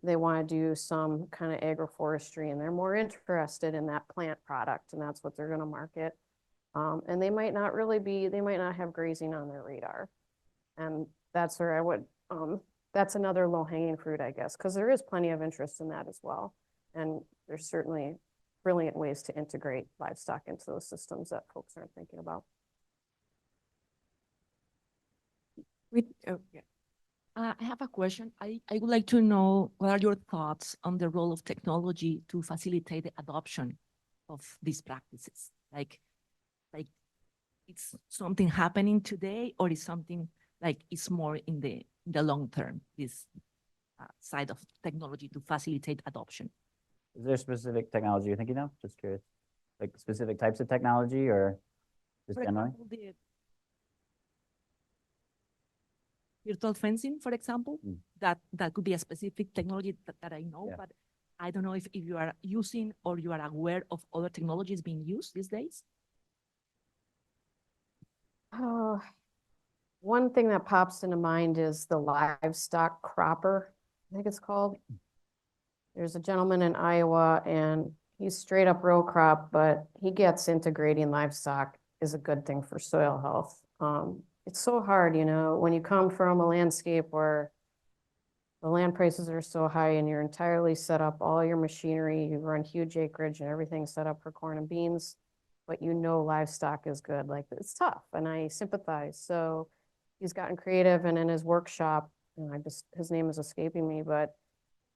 They want to do some kind of agroforestry, and they're more interested in that plant product, and that's what they're going to market. And they might not have grazing on their radar. And that's where I would, that's another low-hanging fruit, I guess, because there is plenty of interest in that as well. And there's certainly brilliant ways to integrate livestock into those systems that folks aren't thinking about. I have a question. I would like to know, what are your thoughts on the role of technology to facilitate the adoption of these practices? Like it's something happening today, or is something like it's more in the long term, this side of technology to facilitate adoption? Is there specific technology you're thinking of? Just curious. Like specific types of technology, or just For generally? example, the virtual fencing, for example, that could be a specific technology that I know, Yeah. but I don't know if you are using or you are aware of other technologies being used these days. Oh, one thing that pops into mind is the livestock cropper, I think it's called. There's a gentleman in Iowa, and he's straight up row crop, but he gets integrating livestock is a good thing for soil health. It's so hard, when you come from a landscape where the land prices are so high and you're entirely set up, all your machinery, you run huge acreage and everything's set up for corn and beans, but livestock is good. Like, it's tough, and I sympathize. So, he's gotten creative, and in his workshop, and his name is escaping me, but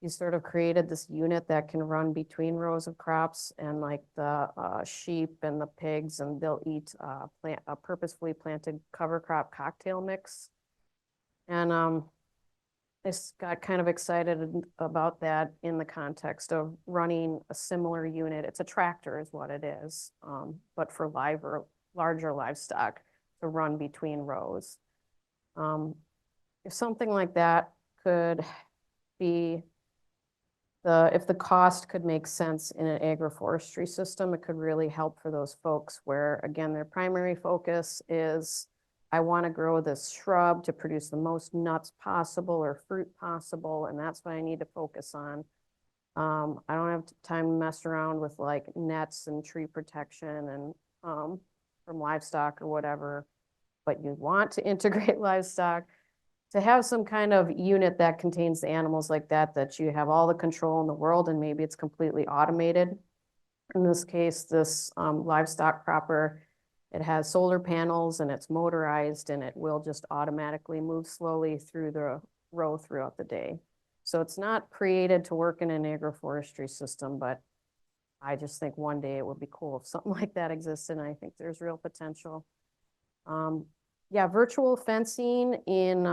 he sort of created this unit that can run between rows of crops, and like the sheep and the pigs, and they'll eat a purposefully planted cover crop cocktail mix. And I got kind of excited about that in the context of running a similar unit. It's a tractor is what it is, but for larger livestock to run between rows. If something like that could be if the cost could make sense in an agroforestry system, it could really help for those folks where, again, their primary focus is, I want to grow this shrub to produce the most nuts possible or fruit possible, and that's what I need to focus on. I don't have time to mess around with like nets and tree protection and from livestock or whatever, but you want to integrate livestock. To have some kind of unit that contains the animals like that you have all the control in the world, and maybe it's completely automated. In this case, this livestock cropper, it has solar panels and it's motorized, and it will just automatically move slowly through the row throughout the day. So it's not created to work in an agroforestry system, but I just think one day it would be cool if something like that existed, and I think there's real potential. Yeah, virtual fencing in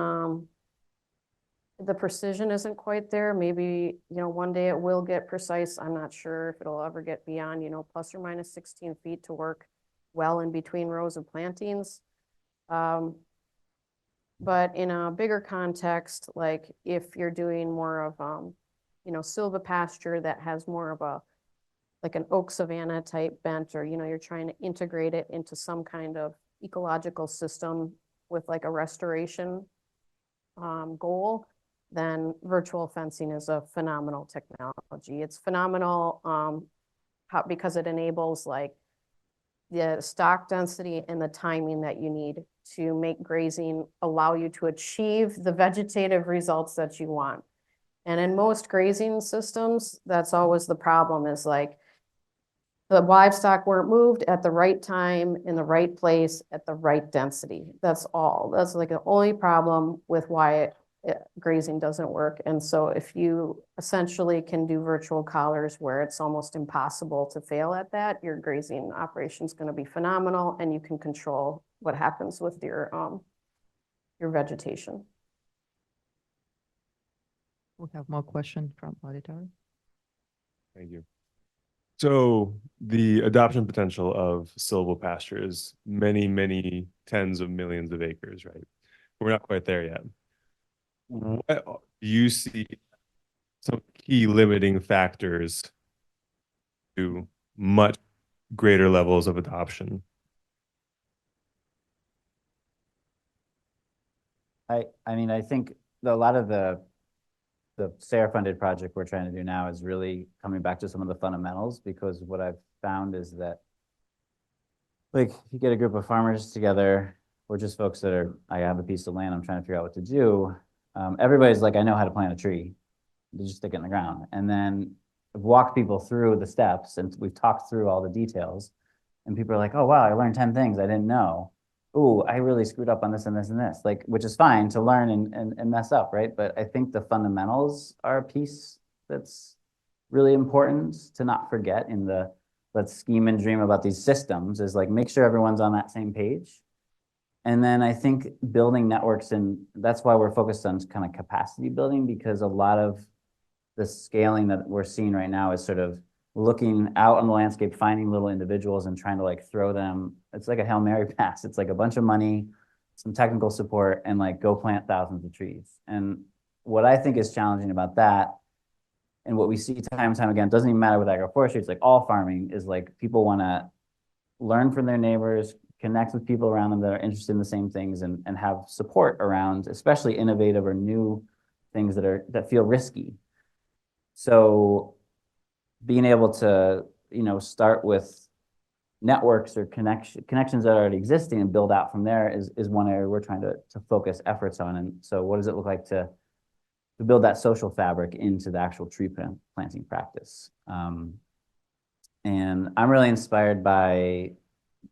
the precision isn't quite there. Maybe, one day it will get precise. I'm not sure if it'll ever get beyond, plus or minus 16 feet to work well in between rows of plantings. But in a bigger context, like if you're doing more of, silvopasture that has more of like an oak savanna type bent, or, you're trying to integrate it into some kind of ecological system with like a restoration goal, then virtual fencing is a phenomenal technology. It's phenomenal because it enables like the stock density and the timing that you need to make grazing allow you to achieve the vegetative results that you want. And in most grazing systems, that's always the problem, is like the livestock weren't moved at the right time, in the right place, at the right density. That's all. That's like the only problem with why grazing doesn't work. And so if you essentially can do virtual collars where it's almost impossible to fail at that, your grazing operation is going to be phenomenal, and you can control what happens with your vegetation. We have more questions from auditor. Thank you. So the adoption potential of silvopasture is many, many tens of millions of acres, right? We're not quite there yet. What do you see some key limiting factors to much greater levels of adoption? I think a lot of the SARE-funded project we're trying to do now is really coming back to some of the fundamentals, because what I've found is that, like, you get a group of farmers together, or just folks that I have a piece of land, I'm trying to figure out what to do. Everybody's like, I know how to plant a tree. You just stick it in the ground. And then I've walked people through the steps, and we've talked through all the details, and people are like, oh, wow, I learned 10 things I didn't know. Ooh, I really screwed up on this and this and this, like, which is fine to learn and mess up, right? But I think the fundamentals are a piece that's really important to not forget in the let's scheme and dream about these systems, is like, make sure everyone's on that same page. And then I think building networks, and that's why we're focused on kind of capacity building, because a lot of the scaling that we're seeing right now is sort of looking out on the landscape, finding little individuals and trying to like throw them. It's like a Hail Mary pass. It's like a bunch of money, some technical support, and like go plant thousands of trees. And what I think is challenging about that, and what we see time and time again, doesn't even matter with agroforestry, it's like all farming, is like people want to learn from their neighbors, connect with people around them that are interested in the same things, and have support around, especially innovative or new things that feel risky. So being able to, start with networks or connections that are already existing and build out from there is one area we're trying to focus efforts on. And so what does it look like to build that social fabric into the actual tree planting practice? And I'm really inspired by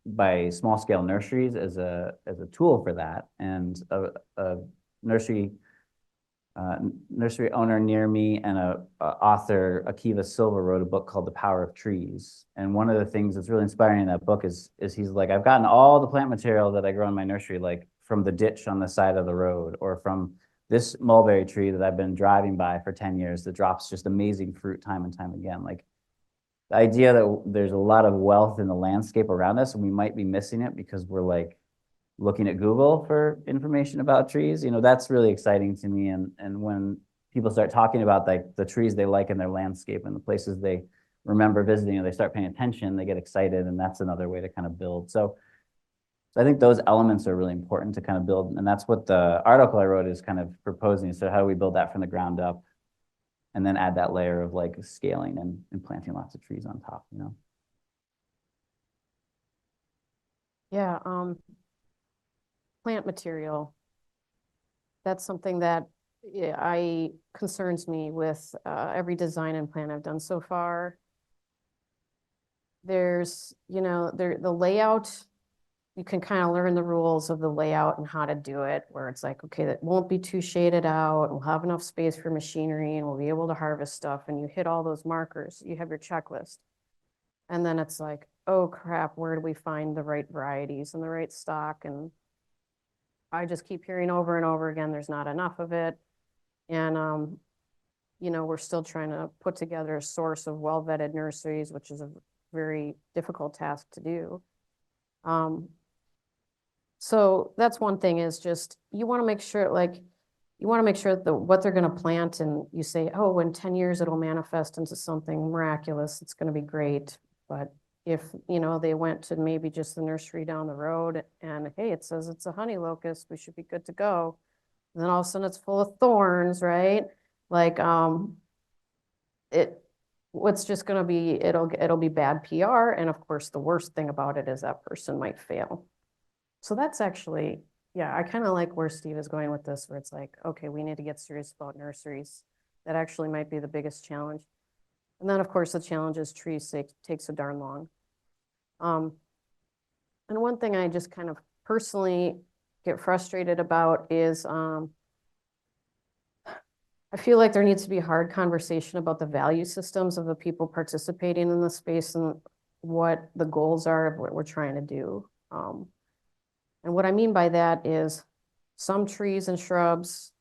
by small scale nurseries as a tool for that. And a nursery owner near me and a author, Akiva Silva, wrote a book called The Power of Trees. And one of the things that's really inspiring in that book is he's like, I've gotten all the plant material that I grow in my nursery, like from the ditch on the side of the road, or from this mulberry tree that I've been driving by for 10 years that drops just amazing fruit time and time again. Like the idea that there's a lot of wealth in the landscape around us, and we might be missing it because we're like looking at Google for information about trees, that's really exciting to me. And when people start talking about like the trees they like in their landscape and the places they remember visiting, and they start paying attention, they get excited, and that's another way to kind of build. So I think those elements are really important to kind of build, and that's what the article I wrote is kind of proposing. So how do we build that from the ground up, and then add that layer of like scaling and planting lots of trees on top, Yeah, plant material. That's something that concerns me with every design and plan I've done so far. There's, the layout, you can kind of learn the rules of the layout and how to do it, where it's like, okay, that won't be too shaded out, we'll have enough space for machinery, and we'll be able to harvest stuff, and you hit all those markers, you have your checklist. And then it's like, oh crap, where do we find the right varieties and the right stock? And I just keep hearing over and over again, there's not enough of it. And, we're still trying to put together a source of well-vetted nurseries, which is a very difficult task to do. So that's one thing, is just, you want to make sure that what they're going to plant, and you say, oh, in 10 years, it'll manifest into something miraculous. It's going to be great. But if, they went to maybe just the nursery down the road and, hey, it says it's a honey locust, we should be good to go. And then all of a sudden it's full of thorns, right? Like, what's just going to be, it'll be bad PR. And of course, the worst thing about it is that person might fail. So that's actually, yeah, I kind of like where Steve is going with this, where it's like, okay, we need to get serious about nurseries. That actually might be the biggest challenge. And then of course the challenge is trees take so darn long. And one thing I just kind of personally get frustrated about is, I feel like there needs to be a hard conversation about the value systems of the people participating in the space and what the goals are of what we're trying to do. And what I mean by that is some trees and shrubs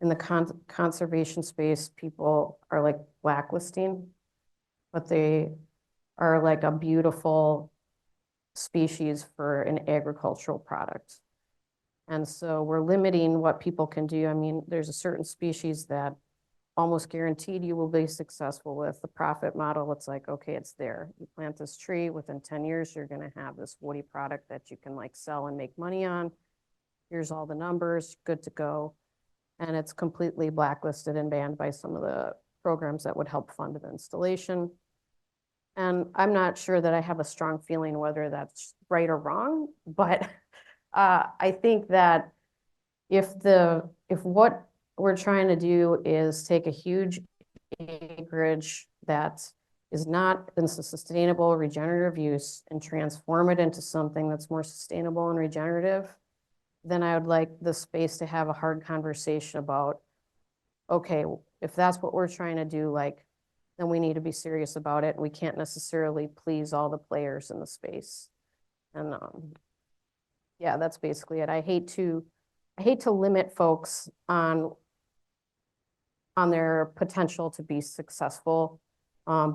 in the conservation space, people are like blacklisting, but they are like a beautiful species for an agricultural product. And so we're limiting what people can do. I mean, there's a certain species that almost guaranteed you will be successful with. The profit model, it's like, okay, it's there. You plant this tree, within 10 years, you're gonna have this woody product that you can like sell and make money on. Here's all the numbers, good to go. And it's completely blacklisted and banned by some of the programs that would help fund the installation. And I'm not sure that I have a strong feeling whether that's right or wrong, but I think that if what we're trying to do is take a huge acreage that is not in sustainable regenerative use and transform it into something that's more sustainable and regenerative, then I would like the space to have a hard conversation about, okay, if that's what we're trying to do, like, then we need to be serious about it. We can't necessarily please all the players in the space. And yeah, that's basically it. I hate to limit folks on their potential to be successful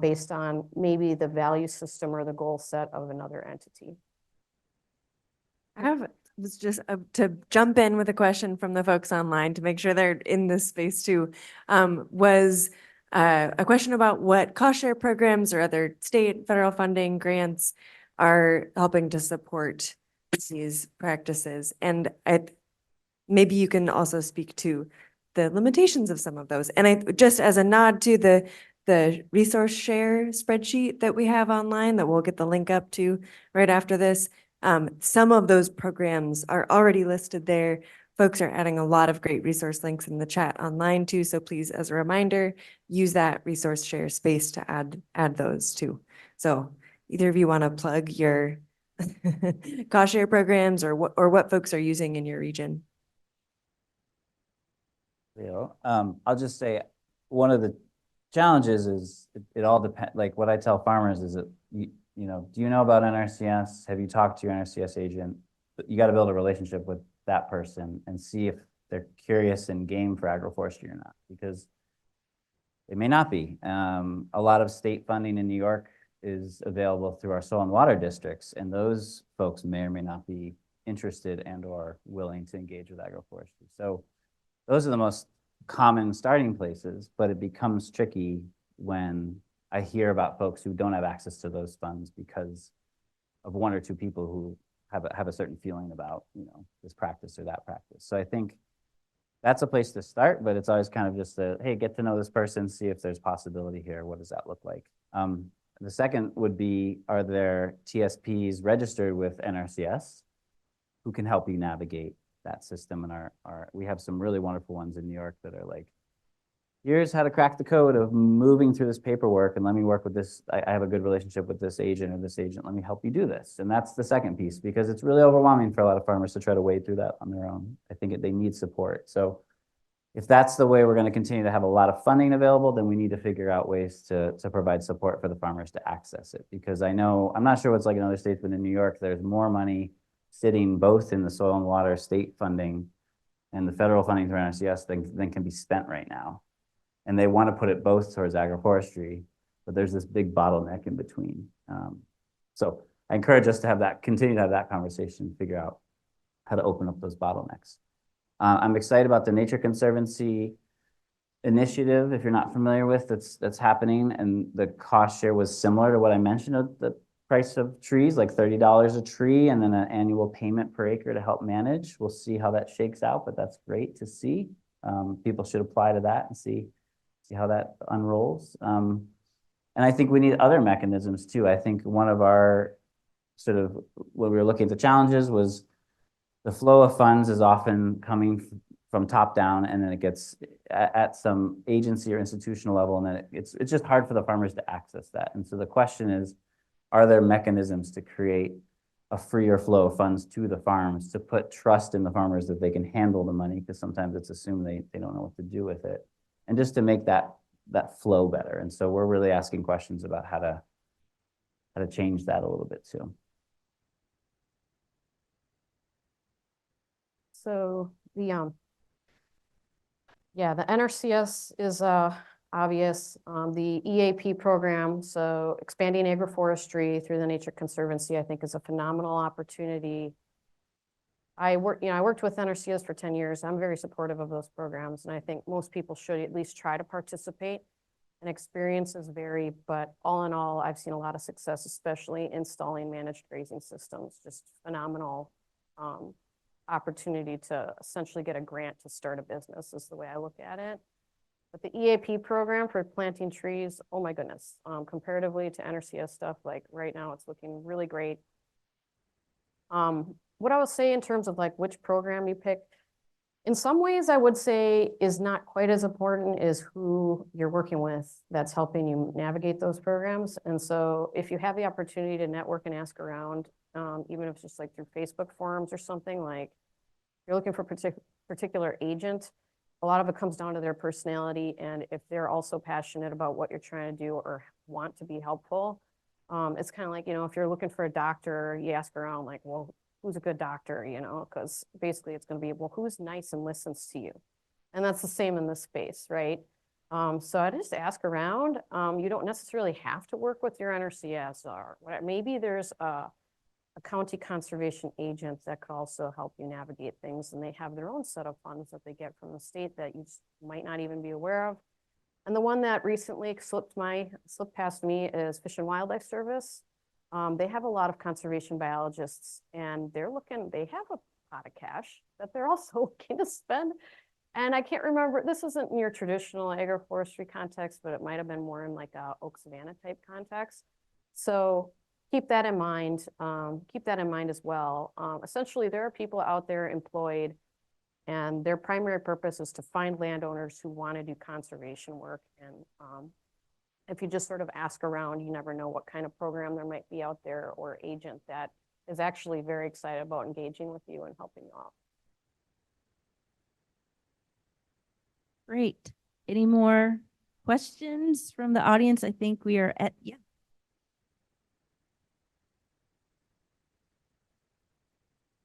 based on maybe the value system or the goal set of another entity. Was just to jump in with a question from the folks online to make sure they're in this space too, was a question about what cost share programs or other state, federal funding grants are helping to support these practices. And maybe you can also speak to the limitations of some of those. And I just as a nod to the resource share spreadsheet that we have online that we'll get the link up to right after this. Some of those programs are already listed there. Folks are adding a lot of great resource links in the chat online too. So please, as a reminder, use that resource share space to add those too. So either of you want to plug your cost share programs or what folks are using in your region? I'll just say, one of the challenges is it all depends, like what I tell farmers is that, do you know about NRCS? Have you talked to your NRCS agent? But you got to build a relationship with that person and see if they're curious and game for agroforestry or not, because they may not be. A lot of state funding in New York is available through our soil and water districts, and those folks may or may not be interested and or willing to engage with agroforestry. So those are the most common starting places, but it becomes tricky when I hear about folks who don't have access to those funds because of one or two people who have a certain feeling about, this practice or that practice. So I think that's a place to start, but it's always kind of just hey, get to know this person, see if there's possibility here. What does that look like? The second would be, are there TSPs registered with NRCS who can help you navigate that system? And we have some really wonderful ones in New York that are like, here's how to crack the code of moving through this paperwork, and let me work with this. I have a good relationship with this agent or this agent. Let me help you do this. And that's the second piece, because it's really overwhelming for a lot of farmers to try to wade through that on their own. I think they need support. So if that's the way we're going to continue to have a lot of funding available, then we need to figure out ways to provide support for the farmers to access it. Because I'm not sure what's like in other states, but in New York, there's more money sitting both in the soil and water state funding and the federal funding through NRCS than can be spent right now. And they want to put it both towards agroforestry, but there's this big bottleneck in between. So I encourage us to continue to have that conversation, figure out how to open up those bottlenecks. I'm excited about the Nature Conservancy initiative, if you're not familiar with, that's happening, and the cost share was similar to what I mentioned of the price of trees, like $30 a tree, and then an annual payment per acre to help manage. We'll see how that shakes out, but that's great to see. People should apply to that and see how that unrolls. And I think we need other mechanisms too. I think one of our when we were looking at the challenges was the flow of funds is often coming from top down, and then it gets at some agency or institutional level, and then it's just hard for the farmers to access that. And so the question is, are there mechanisms to create a freer flow of funds to the farms, to put trust in the farmers that they can handle the money, because sometimes it's assumed they don't know what to do with it, and just to make that flow better. And so we're really asking questions about how to change that a little bit too. So the NRCS is obvious. The EAP program, so expanding agroforestry through the Nature Conservancy, I think is a phenomenal opportunity. I worked with NRCS for 10 years. I'm very supportive of those programs, and I think most people should at least try to participate. And experiences vary, but all in all, I've seen a lot of success, especially installing managed grazing systems. Just phenomenal opportunity to essentially get a grant to start a business is the way I look at it. But the EAP program for planting trees, oh my goodness, comparatively to NRCS stuff, like right now it's looking really great. What I would say in terms of like which program you pick, in some ways I would say is not quite as important as who you're working with that's helping you navigate those programs. And so if you have the opportunity to network and ask around, even if it's just like through Facebook forums or something, like you're looking for a particular agent, a lot of it comes down to their personality. And if they're also passionate about what you're trying to do or want to be helpful, it's kind of like, if you're looking for a doctor, you ask around like, well, who's a good doctor, because basically it's going to be, well, who's nice and listens to you? And that's the same in this space, right? So I just ask around. You don't necessarily have to work with your NRCS, or maybe there's a county conservation agent that could also help you navigate things, and they have their own set of funds that they get from the state that you might not even be aware of. And the one that recently slipped past me is Fish and Wildlife Service. They have a lot of conservation biologists, and they have a pot of cash that they're also looking to spend. And I can't remember, this isn't in your traditional agroforestry context, but it might have been more in like a Oak Savanna type context. So keep that in mind. Keep that in mind as well. Essentially, there are people out there employed, and their primary purpose is to find landowners who want to do conservation work. And if you just sort of ask around, you never know what kind of program there might be out there or agent that is actually very excited about engaging with you and helping you out. Great. Any more questions from the audience? I think we are at, yeah.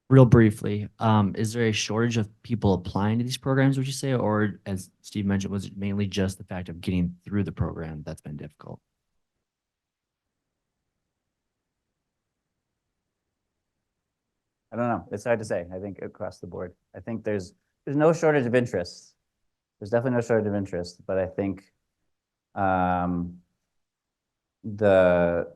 Real briefly, is there a shortage of people applying to these programs, would you say? Or as Steve mentioned, was it mainly just the fact of getting through the program that's been difficult? I don't know. It's hard to say. I think across the board. I think there's no shortage of interest. There's definitely no shortage of interest, but I think the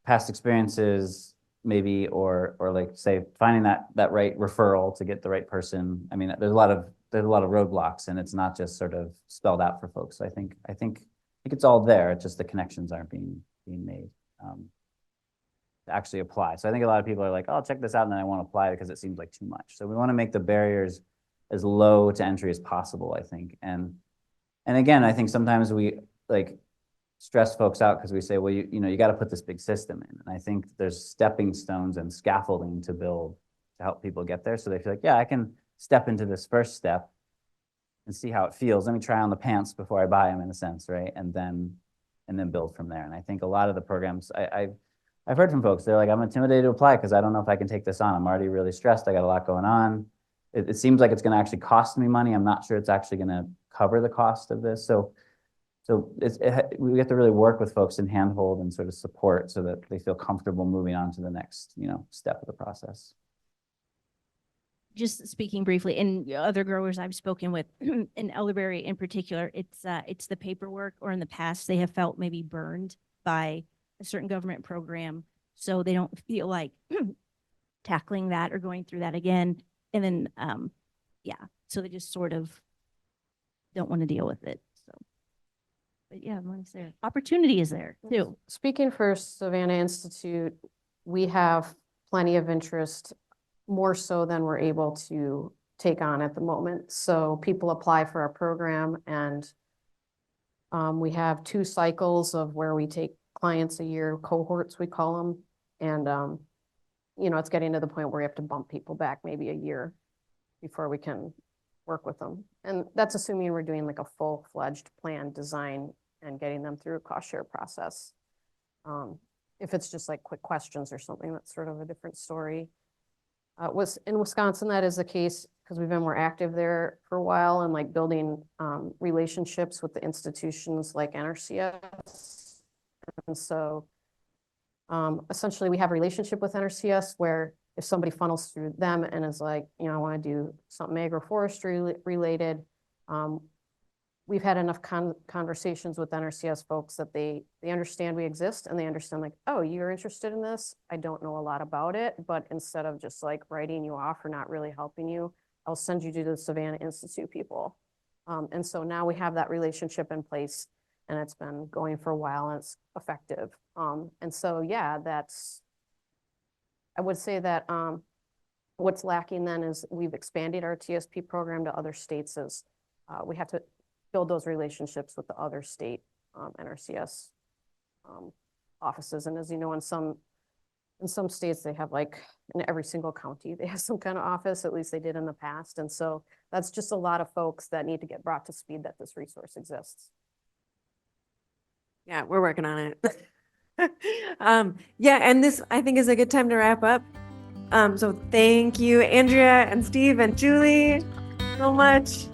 past experiences maybe, or like say finding that right referral to get the right person. I mean, there's a lot of roadblocks, and it's not just sort of spelled out for folks. So I think it's all there. It's just the connections aren't being made to actually apply. So I think a lot of people are like, oh, I'll check this out, and then I won't apply because it seems like too much. So we want to make the barriers as low to entry as possible, I think. And again, I think sometimes we like stress folks out because we say, well, you got to put this big system in. And I think there's stepping stones and scaffolding to build to help people get there. So they feel like, yeah, I can step into this first step and see how it feels. Let me try on the pants before I buy them, in a sense, right? And then build from there. And I think a lot of the programs, I've heard from folks, they're like, I'm intimidated to apply because I don't know if I can take this on. I'm already really stressed. I got a lot going on. It seems like it's going to actually cost me money. I'm not sure it's actually going to cover the cost of this. So we have to really work with folks and handhold and sort of support so that they feel comfortable moving on to the next, step of the process. Just speaking briefly, and other growers I've spoken with in elderberry in particular, it's the paperwork, or in the past they have felt maybe burned by a certain government program, so they don't feel like tackling that or going through that again. And then, so they just sort of don't want to deal with it. So, but yeah, money's there. Opportunity is there too. Speaking for Savannah Institute, we have plenty of interest, more so than we're able to take on at the moment. So people apply for our program, and we have 2 cycles of where we take clients a year, cohorts we call them. And, it's getting to the point where we have to bump people back maybe a year before we can work with them. And that's assuming we're doing like a full-fledged plan design and getting them through a cost share process. If it's just like quick questions or something, that's sort of a different story. In Wisconsin, that is the case because we've been more active there for a while and like building relationships with the institutions like NRCS. And so essentially we have a relationship with NRCS where if somebody funnels through them and is like, I want to do something agroforestry related, we've had enough conversations with NRCS folks that they understand we exist, and they understand like, oh, you're interested in this? I don't know a lot about it, but instead of just like writing you off or not really helping you, I'll send you to the Savannah Institute people. And so now we have that relationship in place, and it's been going for a while, and it's effective. And so, yeah, I would say that what's lacking then is we've expanded our TSP program to other states, as we have to build those relationships with the other state NRCS offices. And as you know, in some states, they have like in every single county, they have some kind of office, at least they did in the past. And so that's just a lot of folks that need to get brought to speed that this resource exists. Yeah, we're working on it. Yeah, and this I think is a good time to wrap up. So thank you, Andrea and Steve and Julie, so much.